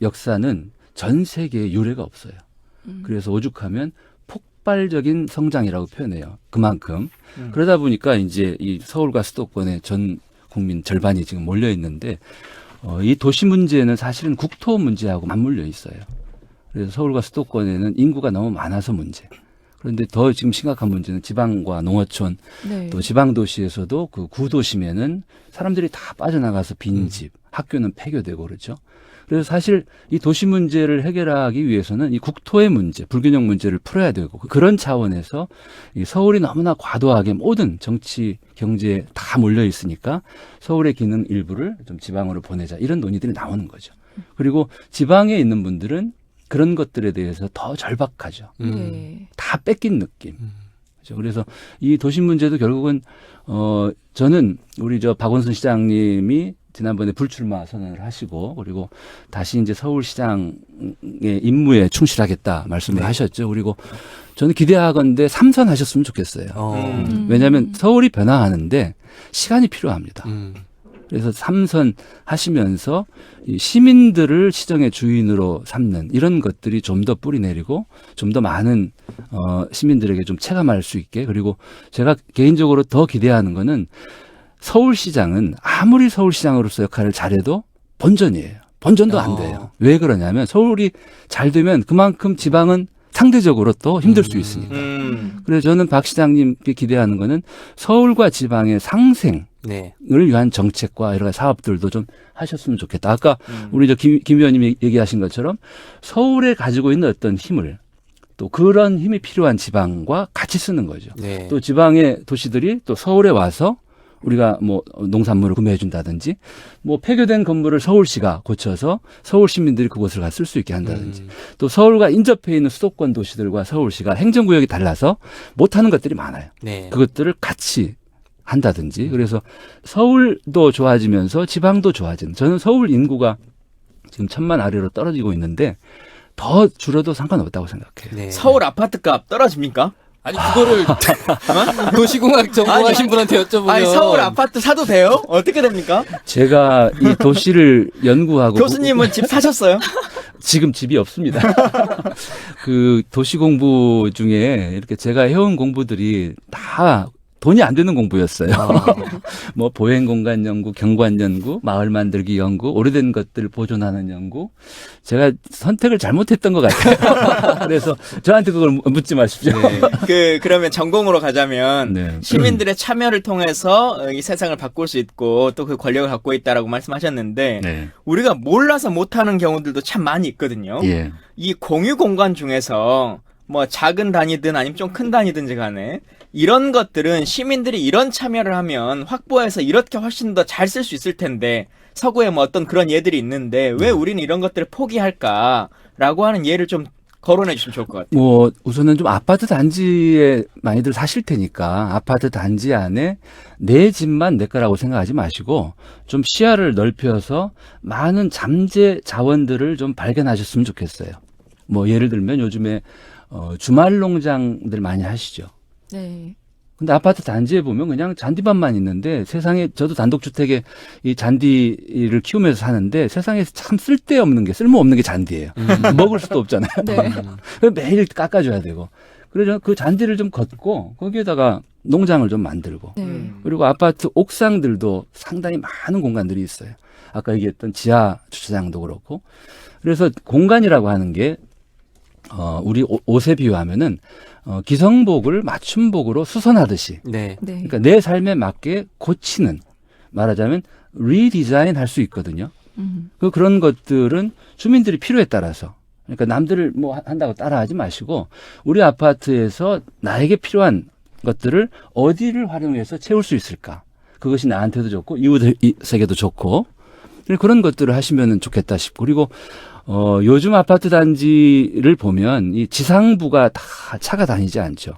역사는 전 세계에 유례가 없어요. 그래서 오죽하면 폭발적인 성장이라고 표현해요. 그만큼. 그러다 보니까 이제 이 서울과 수도권의 전 국민 절반이 지금 몰려 있는데 이 도시 문제는 사실은 국토 문제하고 맞물려 있어요. 그래서 서울과 수도권에는 인구가 너무 많아서 문제. 그런데 더 지금 심각한 문제는 지방과 농어촌 네. 또 지방 도시에서도 그 구도심에는 사람들이 다 빠져나가서 빈집, 학교는 폐교되고 그렇죠. 그래서 사실 이 도시 문제를 해결하기 위해서는 이 국토의 문제, 불균형 문제를 풀어야 되고 그런 차원에서 이 서울이 너무나 과도하게 모든 정치, 경제에 다 몰려 있으니까 서울의 기능 일부를 좀 지방으로 보내자 이런 논의들이 나오는 거죠. 그리고 지방에 있는 분들은 그런 것들에 대해서 더 절박하죠. 네. 다 뺏긴 느낌. 그렇죠. 그래서 이 도시 문제도 결국은 저는 우리 박원순 시장님이 지난번에 불출마 선언을 하시고 그리고 다시 이제 서울시장의 임무에 충실하겠다 말씀을 하셨죠. 그리고 저는 기대하건대 3선 하셨으면 좋겠어요. 왜냐하면 서울이 변화하는데 시간이 필요합니다. 그래서 3선 하시면서 이 시민들을 시정의 주인으로 삼는 이런 것들이 좀 더 뿌리 내리고 좀 더 많은 시민들에게 좀 체감할 수 있게 그리고 제가 개인적으로 더 기대하는 거는 서울시장은 아무리 서울시장으로서 역할을 잘해도 본전이에요. 본전도 안 돼요. 왜 그러냐면 서울이 잘 되면 그만큼 지방은 상대적으로 또 힘들 수 있으니까. 그래서 저는 박 시장님께 기대하는 거는 서울과 지방의 상생을 위한 정책과 여러 가지 사업들도 좀 하셨으면 좋겠다. 아까 우리 김 의원님이 얘기하신 것처럼 서울에 가지고 있는 어떤 힘을 또 그런 힘이 필요한 지방과 같이 쓰는 거죠. 또 지방의 도시들이 또 서울에 와서 우리가 뭐 농산물을 구매해 준다든지 뭐 폐교된 건물을 서울시가 고쳐서 서울 시민들이 그곳을 가 쓸 수 있게 한다든지 또 서울과 인접해 있는 수도권 도시들과 서울시가 행정구역이 달라서 못하는 것들이 많아요. 그것들을 같이 한다든지 그래서 서울도 좋아지면서 지방도 좋아지는 저는 서울 인구가 지금 1,000만 아래로 떨어지고 있는데 더 줄어도 상관없다고 생각해요. 서울 아파트값 떨어집니까? 아니 그거를 도시공학 전공하신 분한테 여쭤보면 아니 서울 아파트 사도 돼요? 어떻게 됩니까? 제가 이 도시를 연구하고 교수님은 집 사셨어요? 지금 집이 없습니다. 그 도시 공부 중에 이렇게 제가 해온 공부들이 다 돈이 안 되는 공부였어요. 뭐 보행 공간 연구, 경관 연구, 마을 만들기 연구, 오래된 것들 보존하는 연구. 제가 선택을 잘못했던 것 같아요. 그래서 저한테 그걸 묻지 마십시오. 그러면 전공으로 가자면 시민들의 참여를 통해서 이 세상을 바꿀 수 있고 또 그 권력을 갖고 있다라고 말씀하셨는데 우리가 몰라서 못하는 경우들도 참 많이 있거든요. 이 공유 공간 중에서 뭐 작은 단위든 아니면 좀 큰 단위든지 간에 이런 것들은 시민들이 이런 참여를 하면 확보해서 이렇게 훨씬 더 잘 쓸 수 있을 텐데 서구에 뭐 어떤 그런 예들이 있는데 왜 우리는 이런 것들을 포기할까라고 하는 예를 좀 거론해 주시면 좋을 것 같아요. 뭐 우선은 좀 아파트 단지에 많이들 사실 테니까 아파트 단지 안에 내 집만 내 거라고 생각하지 마시고 좀 시야를 넓혀서 많은 잠재 자원들을 좀 발견하셨으면 좋겠어요. 뭐 예를 들면 요즘에 주말 농장들 많이 하시죠. 근데 아파트 단지에 보면 그냥 잔디밭만 있는데 세상에 저도 단독주택에 이 잔디를 키우면서 사는데 세상에서 참 쓸데없는 게 쓸모없는 게 잔디예요. 먹을 수도 없잖아요. 매일 깎아줘야 되고. 그래서 그 잔디를 좀 걷고 거기에다가 농장을 좀 만들고 그리고 아파트 옥상들도 상당히 많은 공간들이 있어요. 아까 얘기했던 지하 주차장도 그렇고 그래서 공간이라고 하는 게 우리 옷에 비유하면은 기성복을 맞춤복으로 수선하듯이. 그러니까 내 삶에 맞게 고치는 말하자면 리디자인 할 수 있거든요. 그런 것들은 주민들이 필요에 따라서 그러니까 남들을 뭐 한다고 따라하지 마시고 우리 아파트에서 나에게 필요한 것들을 어디를 활용해서 채울 수 있을까? 그것이 나한테도 좋고 이웃에게도 좋고 그런 것들을 하시면 좋겠다 싶고 그리고 요즘 아파트 단지를 보면 이 지상부가 다 차가 다니지 않죠.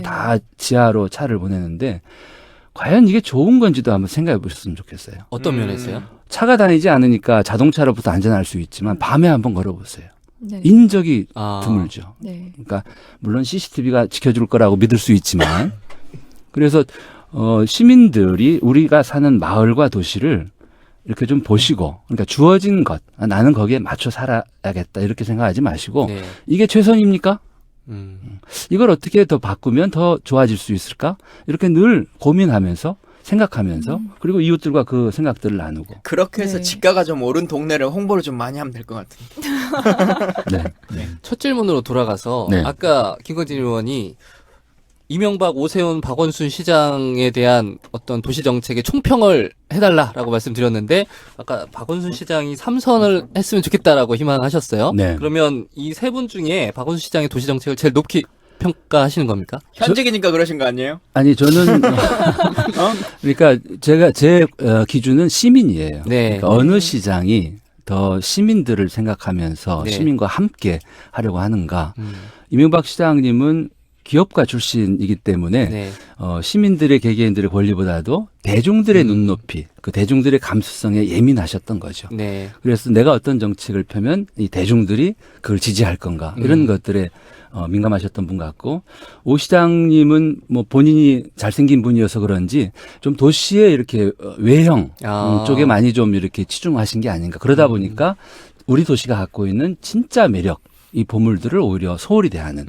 다 지하로 차를 보내는데 과연 이게 좋은 건지도 한번 생각해 보셨으면 좋겠어요. 어떤 면에서요? 차가 다니지 않으니까 자동차로부터 안전할 수 있지만 밤에 한번 걸어보세요. 인적이 드물죠. 그러니까 물론 CCTV가 지켜줄 거라고 믿을 수 있지만 그래서 시민들이 우리가 사는 마을과 도시를 이렇게 좀 보시고 그러니까 주어진 것 나는 거기에 맞춰 살아야겠다 이렇게 생각하지 마시고 이게 최선입니까? 이걸 어떻게 더 바꾸면 더 좋아질 수 있을까? 이렇게 늘 고민하면서 생각하면서 그리고 이웃들과 그 생각들을 나누고 그렇게 해서 집가가 좀 오른 동네를 홍보를 좀 많이 하면 될 것 같은데. 첫 질문으로 돌아가서 아까 김건진 의원이 이명박, 오세훈, 박원순 시장에 대한 어떤 도시정책의 총평을 해달라라고 말씀드렸는데 아까 박원순 시장이 3선을 했으면 좋겠다라고 희망하셨어요. 그러면 이 세 분 중에 박원순 시장의 도시정책을 제일 높게 평가하시는 겁니까? 현직이니까 그러신 거 아니에요? 아니 저는 그러니까 제 기준은 시민이에요. 그러니까 어느 시장이 더 시민들을 생각하면서 시민과 함께 하려고 하는가. 이명박 시장님은 기업가 출신이기 때문에 네. 시민들의 개개인들의 권리보다도 대중들의 눈높이, 그 대중들의 감수성에 예민하셨던 거죠. 네. 그래서 내가 어떤 정책을 펴면 이 대중들이 그걸 지지할 건가 이런 것들에 민감하셨던 분 같고, 오 시장님은 뭐 본인이 잘생긴 분이어서 그런지 좀 도시의 이렇게 외형 쪽에 많이 좀 이렇게 치중하신 게 아닌가. 그러다 보니까 우리 도시가 갖고 있는 진짜 매력, 이 보물들을 오히려 소홀히 대하는.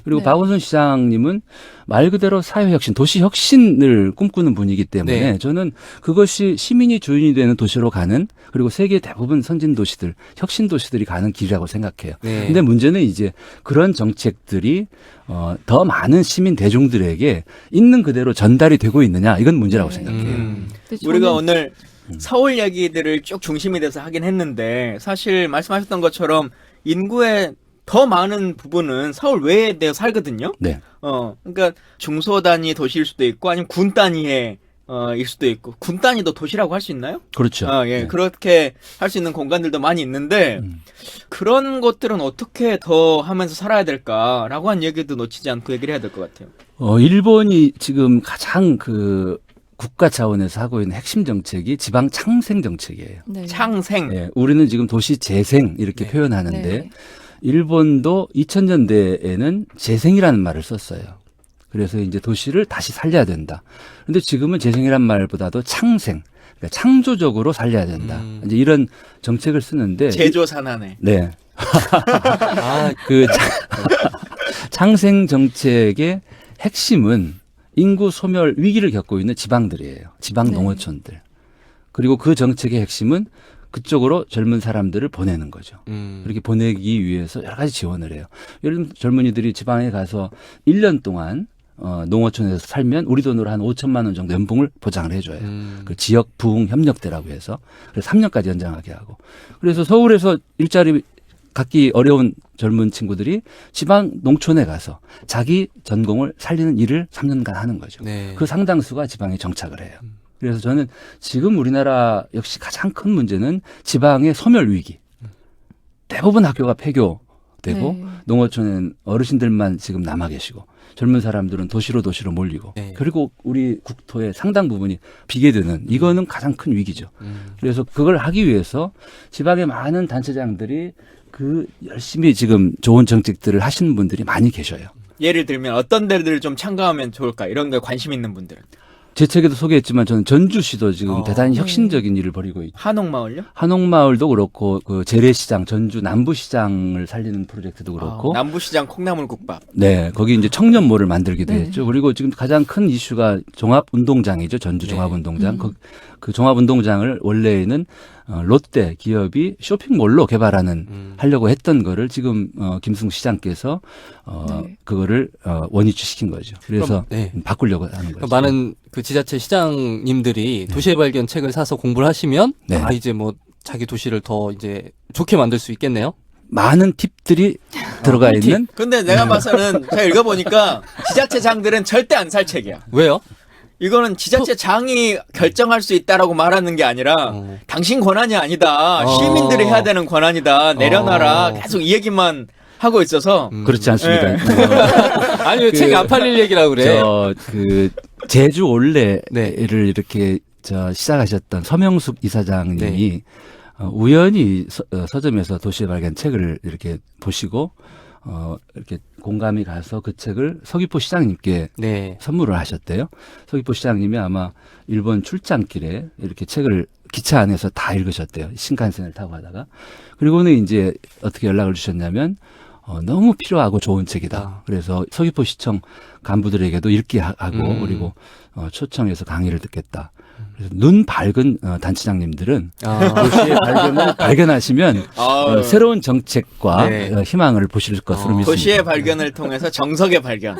그리고 네. 박원순 시장님은 말 그대로 사회혁신, 도시혁신을 꿈꾸는 분이기 때문에 네. 저는 그것이 시민이 주인이 되는 도시로 가는, 그리고 세계 대부분 선진 도시들, 혁신 도시들이 가는 길이라고 생각해요. 네. 근데 문제는 이제 그런 정책들이 더 많은 시민 대중들에게 있는 그대로 전달이 되고 있느냐, 이건 문제라고 네. 생각해요. 근데 우리가 저는- 오늘 서울 얘기들을 쭉 중심이 돼서 하긴 했는데, 사실 말씀하셨던 것처럼 인구의 더 많은 부분은 서울 외에 되어 살거든요. 네. 그러니까 중소 단위 도시일 수도 있고 아니면 군 단위의 일 수도 있고, 군 단위도 도시라고 할 수 있나요? 그렇죠. 예, 네. 그렇게 할 수 있는 공간들도 많이 있는데 그런 것들은 어떻게 더 하면서 살아야 될까라고 한 얘기도 놓치지 않고 얘기를 해야 될 것 같아요. 일본이 지금 가장 그 국가 차원에서 하고 있는 핵심 정책이 지방 창생 정책이에요. 네. 창생. 예, 우리는 지금 도시 재생 이렇게 네. 표현하는데 네. 일본도 2000년대에는 재생이라는 말을 썼어요. 그래서 이제 도시를 다시 살려야 된다. 근데 지금은 재생이란 말보다도 창생, 그러니까 창조적으로 살려야 된다. 이제 이런 정책을 쓰는데 제조 산안에. 네. 아, 그 창생 정책의 핵심은 인구 소멸 위기를 겪고 있는 지방들이에요. 지방 네. 농어촌들. 그리고 그 정책의 핵심은 그쪽으로 젊은 사람들을 보내는 거죠. 그렇게 보내기 위해서 여러 가지 지원을 해요. 예를 들면 젊은이들이 지방에 가서 1년 동안 농어촌에서 살면 우리 돈으로 한 5천만 원 정도 연봉을 보장을 해줘요. 그 지역 부흥 협력대라고 해서. 그래서 3년까지 연장하게 하고. 그래서 서울에서 일자리 갖기 어려운 젊은 친구들이 지방 농촌에 가서 자기 전공을 살리는 일을 3년간 하는 거죠. 네. 그 상당수가 지방에 정착을 해요. 그래서 저는 지금 우리나라 역시 가장 큰 문제는 지방의 소멸 위기. 대부분 학교가 폐교되고 네. 농어촌엔 어르신들만 지금 남아 계시고 젊은 사람들은 도시로 몰리고 네. 그리고 우리 국토의 상당 부분이 비게 되는, 이거는 가장 큰 위기죠. 그래서 그걸 하기 위해서 지방의 많은 단체장들이 그 열심히 지금 좋은 정책들을 하시는 분들이 많이 계셔요. 예를 들면 어떤 데를 좀 참가하면 좋을까, 이런 거에 관심 있는 분들은. 제 책에도 소개했지만 저는 전주시도 지금 대단히 네. 혁신적인 일을 벌이고 있죠. 한옥마을요? 한옥마을도 그렇고 그 재래시장, 전주 남부시장을 살리는 프로젝트도 그렇고 남부시장 콩나물국밥. 네, 거기 이제 청년몰을 만들기도 네. 했죠. 그리고 지금 가장 큰 이슈가 종합운동장이죠. 전주 네. 종합운동장. 그 종합운동장을 원래는 롯데 기업이 쇼핑몰로 개발하는 하려고 했던 거를 지금 김승 시장께서 네. 그거를 원위치시킨 거죠. 그래서 네. 바꾸려고 하는 거죠. 많은 그 지자체 시장님들이 도시의 발견 책을 사서 공부를 하시면 네. 아 이제 뭐 자기 도시를 더 이제 좋게 만들 수 있겠네요. 많은 팁들이 들어가 팁. 있는. 근데 내가 봐서는 제가 읽어보니까 지자체장들은 절대 안 살 책이야. 왜요? 이거는 지자체장이 결정할 수 있다라고 말하는 게 아니라 당신 권한이 아니다. 시민들이 해야 되는 권한이다. 내려놔라. 계속 이 얘기만 하고 있어서 그렇지 않습니다. 아니 왜 책이 안 팔릴 얘기라고 그래? 그 제주 올레를 네. 이렇게 시작하셨던 서명숙 이사장님이 네. 우연히 서점에서 도시의 발견 책을 이렇게 보시고 이렇게 공감이 가서 그 책을 서귀포 시장님께 네. 선물을 하셨대요. 서귀포 시장님이 아마 일본 출장길에 이렇게 책을 기차 안에서 다 읽으셨대요. 신칸센을 타고 가다가. 그리고는 이제 어떻게 연락을 주셨냐면 너무 필요하고 좋은 책이다. 그래서 서귀포시청 간부들에게도 읽게 하고 그리고 초청해서 강의를 듣겠다. 그래서 눈 밝은 단체장님들은 도시의 발견을 발견하시면 새로운 정책과 네. 희망을 보실 것으로 믿습니다. 도시의 발견을 통해서 정석의 발견.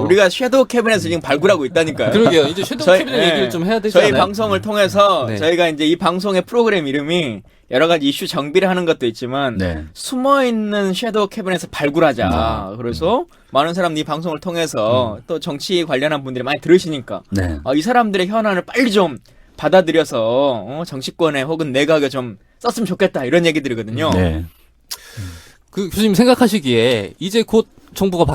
우리가 섀도우 캐빈에서 지금 발굴하고 있다니까요. 그러게요. 이제 섀도우 저희- 캐비넷 네. 얘기를 좀 해야 되지 저희 않아요? 방송을 통해서 네. 저희가 이제 이 방송의 프로그램 이름이 여러 가지 이슈 정비를 하는 것도 있지만 네. 숨어 있는 섀도우 캐빈에서 발굴하자. 그래서 많은 사람 이 방송을 통해서 또 정치 관련한 분들이 많이 들으시니까 네. 이 사람들의 현안을 빨리 좀 받아들여서 정치권에 혹은 내각에 좀 썼으면 좋겠다 이런 얘기들이거든요. 네. 그 교수님 생각하시기에 이제 곧 정부가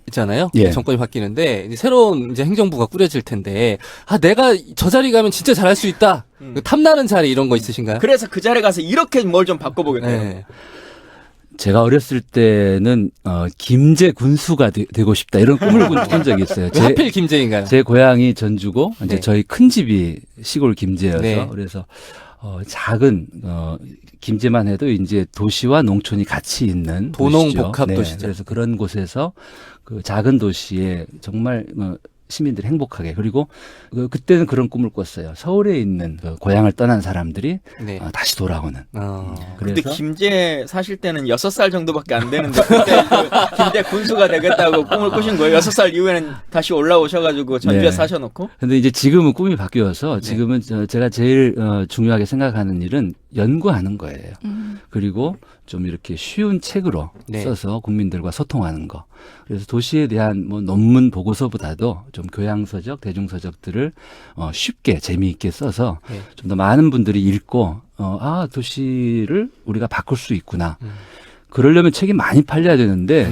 있잖아요. 예. 정권이 바뀌는데 이제 새로운 이제 행정부가 꾸려질 텐데 내가 저 자리 가면 진짜 잘할 수 있다. 탐나는 자리 이런 거 있으신가요? 그래서 그 자리에 가서 이렇게 뭘 좀 바꿔보겠대요. 네. 제가 어렸을 때는 김제 군수가 되고 싶다 이런 꿈을 꾼 적이 있어요. 왜 하필 김제인가요? 제 고향이 전주고 이제 네. 저희 큰 집이 시골 김제여서 네. 그래서 작은 김제만 해도 이제 도시와 농촌이 같이 있는 도농복합 도시죠. 도시죠. 그래서 그런 곳에서 그 작은 도시에 정말 시민들이 행복하게 그리고 그때는 그런 꿈을 꿨어요. 서울에 있는 그 고향을 떠난 사람들이 네. 다시 돌아오는. 근데 그래서 김제 사실 때는 6살 정도밖에 안 되는데 그때 그 김제 군수가 되겠다고 꿈을 꾸신 거예요. 6살 이후에는 다시 올라오셔가지고 전주에 네. 사셔놓고. 근데 이제 지금은 꿈이 바뀌어서 지금은 제가 제일 중요하게 생각하는 일은 연구하는 거예요. 그리고 좀 이렇게 쉬운 책으로 네. 써서 국민들과 소통하는 거. 그래서 도시에 대한 뭐 논문 보고서보다도 좀 교양서적, 대중서적들을 쉽게 재미있게 써서 네. 좀 더 많은 분들이 읽고 도시를 우리가 바꿀 수 있구나. 그러려면 책이 많이 팔려야 되는데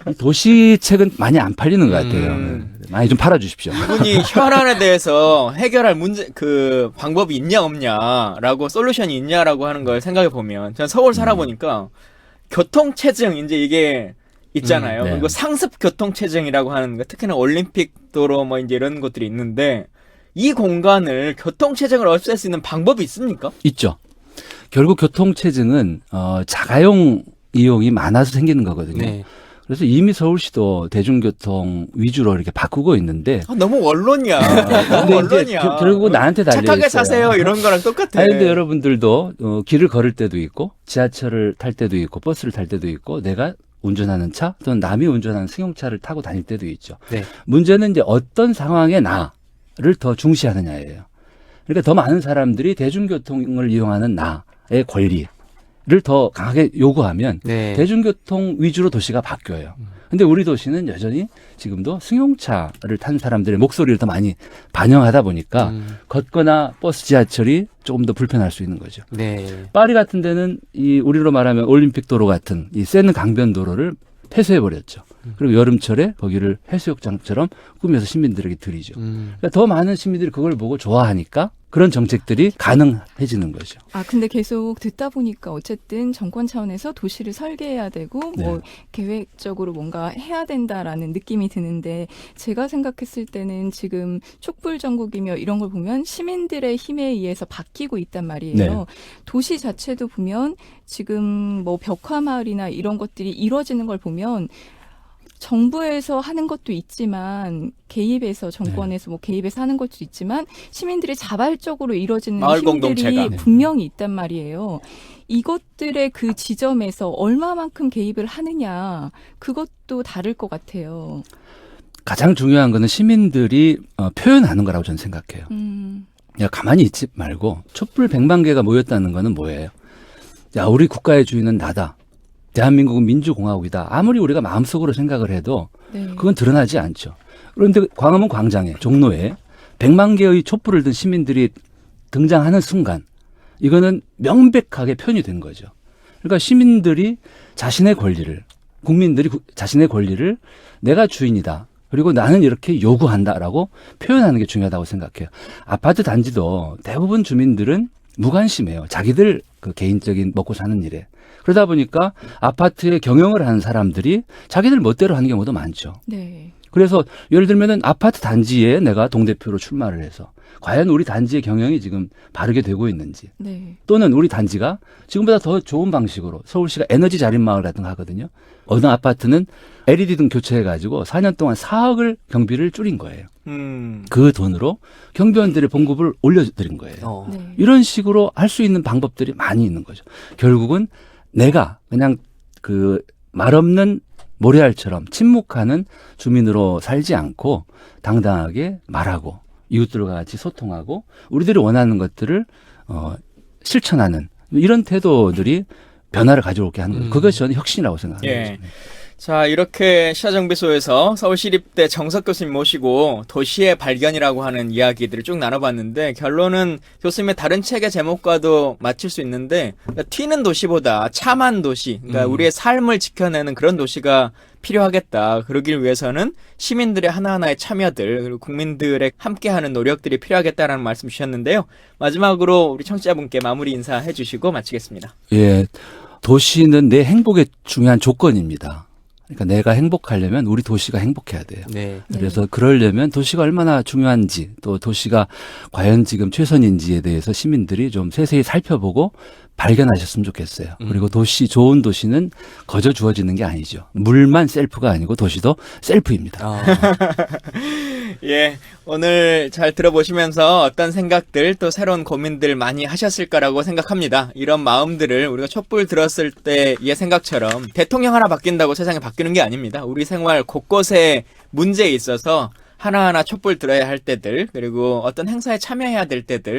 이 도시 책은 많이 안 팔리는 것 같아요. 많이 좀 팔아주십시오. 이분이 현안에 대해서 해결할 그 방법이 있냐 없냐라고 솔루션이 있냐라고 하는 걸 생각해 보면 저는 서울 살아보니까 교통체증 이제 이게 있잖아요. 네. 그리고 상습 교통체증이라고 하는 거 특히나 올림픽 도로 뭐 이제 이런 것들이 있는데 이 공간을 교통체증을 없앨 수 있는 방법이 있습니까? 있죠. 결국 교통체증은 자가용 이용이 많아서 생기는 거거든요. 네. 그래서 이미 서울시도 대중교통 위주로 이렇게 바꾸고 있는데 너무 원론이야. 너무 근데 이제 원론이야. 결국 나한테 달려 착하게 있어요. 사세요 이런 거랑 똑같아. 아니, 근데 여러분들도 길을 걸을 때도 있고 지하철을 탈 때도 있고 버스를 탈 때도 있고 내가 운전하는 차 또는 남이 운전하는 승용차를 타고 다닐 때도 있죠. 네. 문제는 이제 어떤 상황에 나를 더 중시하느냐예요. 그러니까 더 많은 사람들이 대중교통을 이용하는 나의 권리를 더 강하게 요구하면 네. 대중교통 위주로 도시가 바뀌어요. 근데 우리 도시는 여전히 지금도 승용차를 탄 사람들의 목소리를 더 많이 반영하다 보니까 걷거나 버스 지하철이 조금 더 불편할 수 있는 거죠. 네. 파리 같은 데는 이 우리로 말하면 올림픽 도로 같은 이 세느 강변 도로를 폐쇄해 버렸죠. 그리고 여름철에 거기를 해수욕장처럼 꾸며서 시민들에게 드리죠. 그러니까 더 많은 시민들이 그걸 보고 좋아하니까 그런 정책들이 가능해지는 거죠. 근데 계속 듣다 보니까 어쨌든 정권 차원에서 도시를 설계해야 되고 뭐 계획적으로 뭔가 해야 된다라는 느낌이 드는데 제가 생각했을 때는 지금 촛불 전국이며 이런 걸 보면 시민들의 힘에 의해서 바뀌고 있단 말이에요. 네. 도시 자체도 보면 지금 뭐 벽화마을이나 이런 것들이 이루어지는 걸 보면 정부에서 하는 것도 있지만 개입해서 정권에서 뭐 개입해서 하는 것도 있지만 시민들이 자발적으로 이루어지는 마을 힘들이 공동체가. 분명히 있단 말이에요. 이것들의 그 지점에서 얼마만큼 개입을 하느냐 그것도 다를 것 같아요. 가장 중요한 거는 시민들이 표현하는 거라고 저는 생각해요. 야, 가만히 있지 말고 촛불 100만 개가 모였다는 거는 뭐예요? 야, 우리 국가의 주인은 나다. 대한민국은 민주공화국이다. 아무리 우리가 마음속으로 생각을 해도 네. 그건 드러나지 않죠. 그런데 광화문 광장에 종로에 100만 개의 촛불을 든 시민들이 등장하는 순간 이거는 명백하게 표현이 된 거죠. 그러니까 시민들이 자신의 권리를 국민들이 자신의 권리를 내가 주인이다. 그리고 나는 이렇게 요구한다라고 표현하는 게 중요하다고 생각해요. 아파트 단지도 대부분 주민들은 무관심해요. 자기들 그 개인적인 먹고 사는 일에. 그러다 보니까 아파트에 경영을 하는 사람들이 자기들 멋대로 하는 경우도 많죠. 네. 그래서 예를 들면은 아파트 단지에 내가 동대표로 출마를 해서 과연 우리 단지의 경영이 지금 바르게 되고 있는지 네. 또는 우리 단지가 지금보다 더 좋은 방식으로 서울시가 에너지 자립 마을 같은 거 하거든요. 어느 아파트는 LED 등 교체해가지고 4년 동안 4억을 경비를 줄인 거예요. 그 돈으로 경비원들의 봉급을 올려드린 거예요. 네. 이런 식으로 할 수 있는 방법들이 많이 있는 거죠. 결국은 내가 그냥 그 말없는 모래알처럼 침묵하는 주민으로 살지 않고 당당하게 말하고 이웃들과 같이 소통하고 우리들이 원하는 것들을 실천하는 이런 태도들이 변화를 가져오게 하는 거예요. 그것이 저는 혁신이라고 생각합니다. 예. 자, 이렇게 시사정비소에서 서울시립대 정석 교수님 모시고 도시의 발견이라고 하는 이야기들을 쭉 나눠봤는데 결론은 교수님의 다른 책의 제목과도 맞출 수 있는데 그러니까 튀는 도시보다 참한 도시, 그러니까 우리의 삶을 지켜내는 그런 도시가 필요하겠다. 그러길 위해서는 시민들의 하나하나의 참여들 그리고 국민들의 함께하는 노력들이 필요하겠다라는 말씀 주셨는데요. 마지막으로 우리 청취자분께 마무리 인사해 주시고 마치겠습니다. 예, 도시는 내 행복의 중요한 조건입니다. 그러니까 내가 행복하려면 우리 도시가 행복해야 돼요. 네. 그래서 그러려면 도시가 얼마나 중요한지 또 도시가 과연 지금 최선인지에 대해서 시민들이 좀 세세히 살펴보고 발견하셨으면 좋겠어요. 그리고 좋은 도시는 거저 주어지는 게 아니죠. 물만 셀프가 아니고 도시도 셀프입니다. 예, 오늘 잘 들어보시면서 어떤 생각들 또 새로운 고민들 많이 하셨을 거라고 생각합니다. 이런 마음들을 우리가 촛불 들었을 때의 생각처럼 대통령 하나 바뀐다고 세상이 바뀌는 게 아닙니다. 우리 생활 곳곳에 문제에 있어서 하나하나 촛불 들어야 할 때들 그리고 어떤 행사에 참여해야 될 때들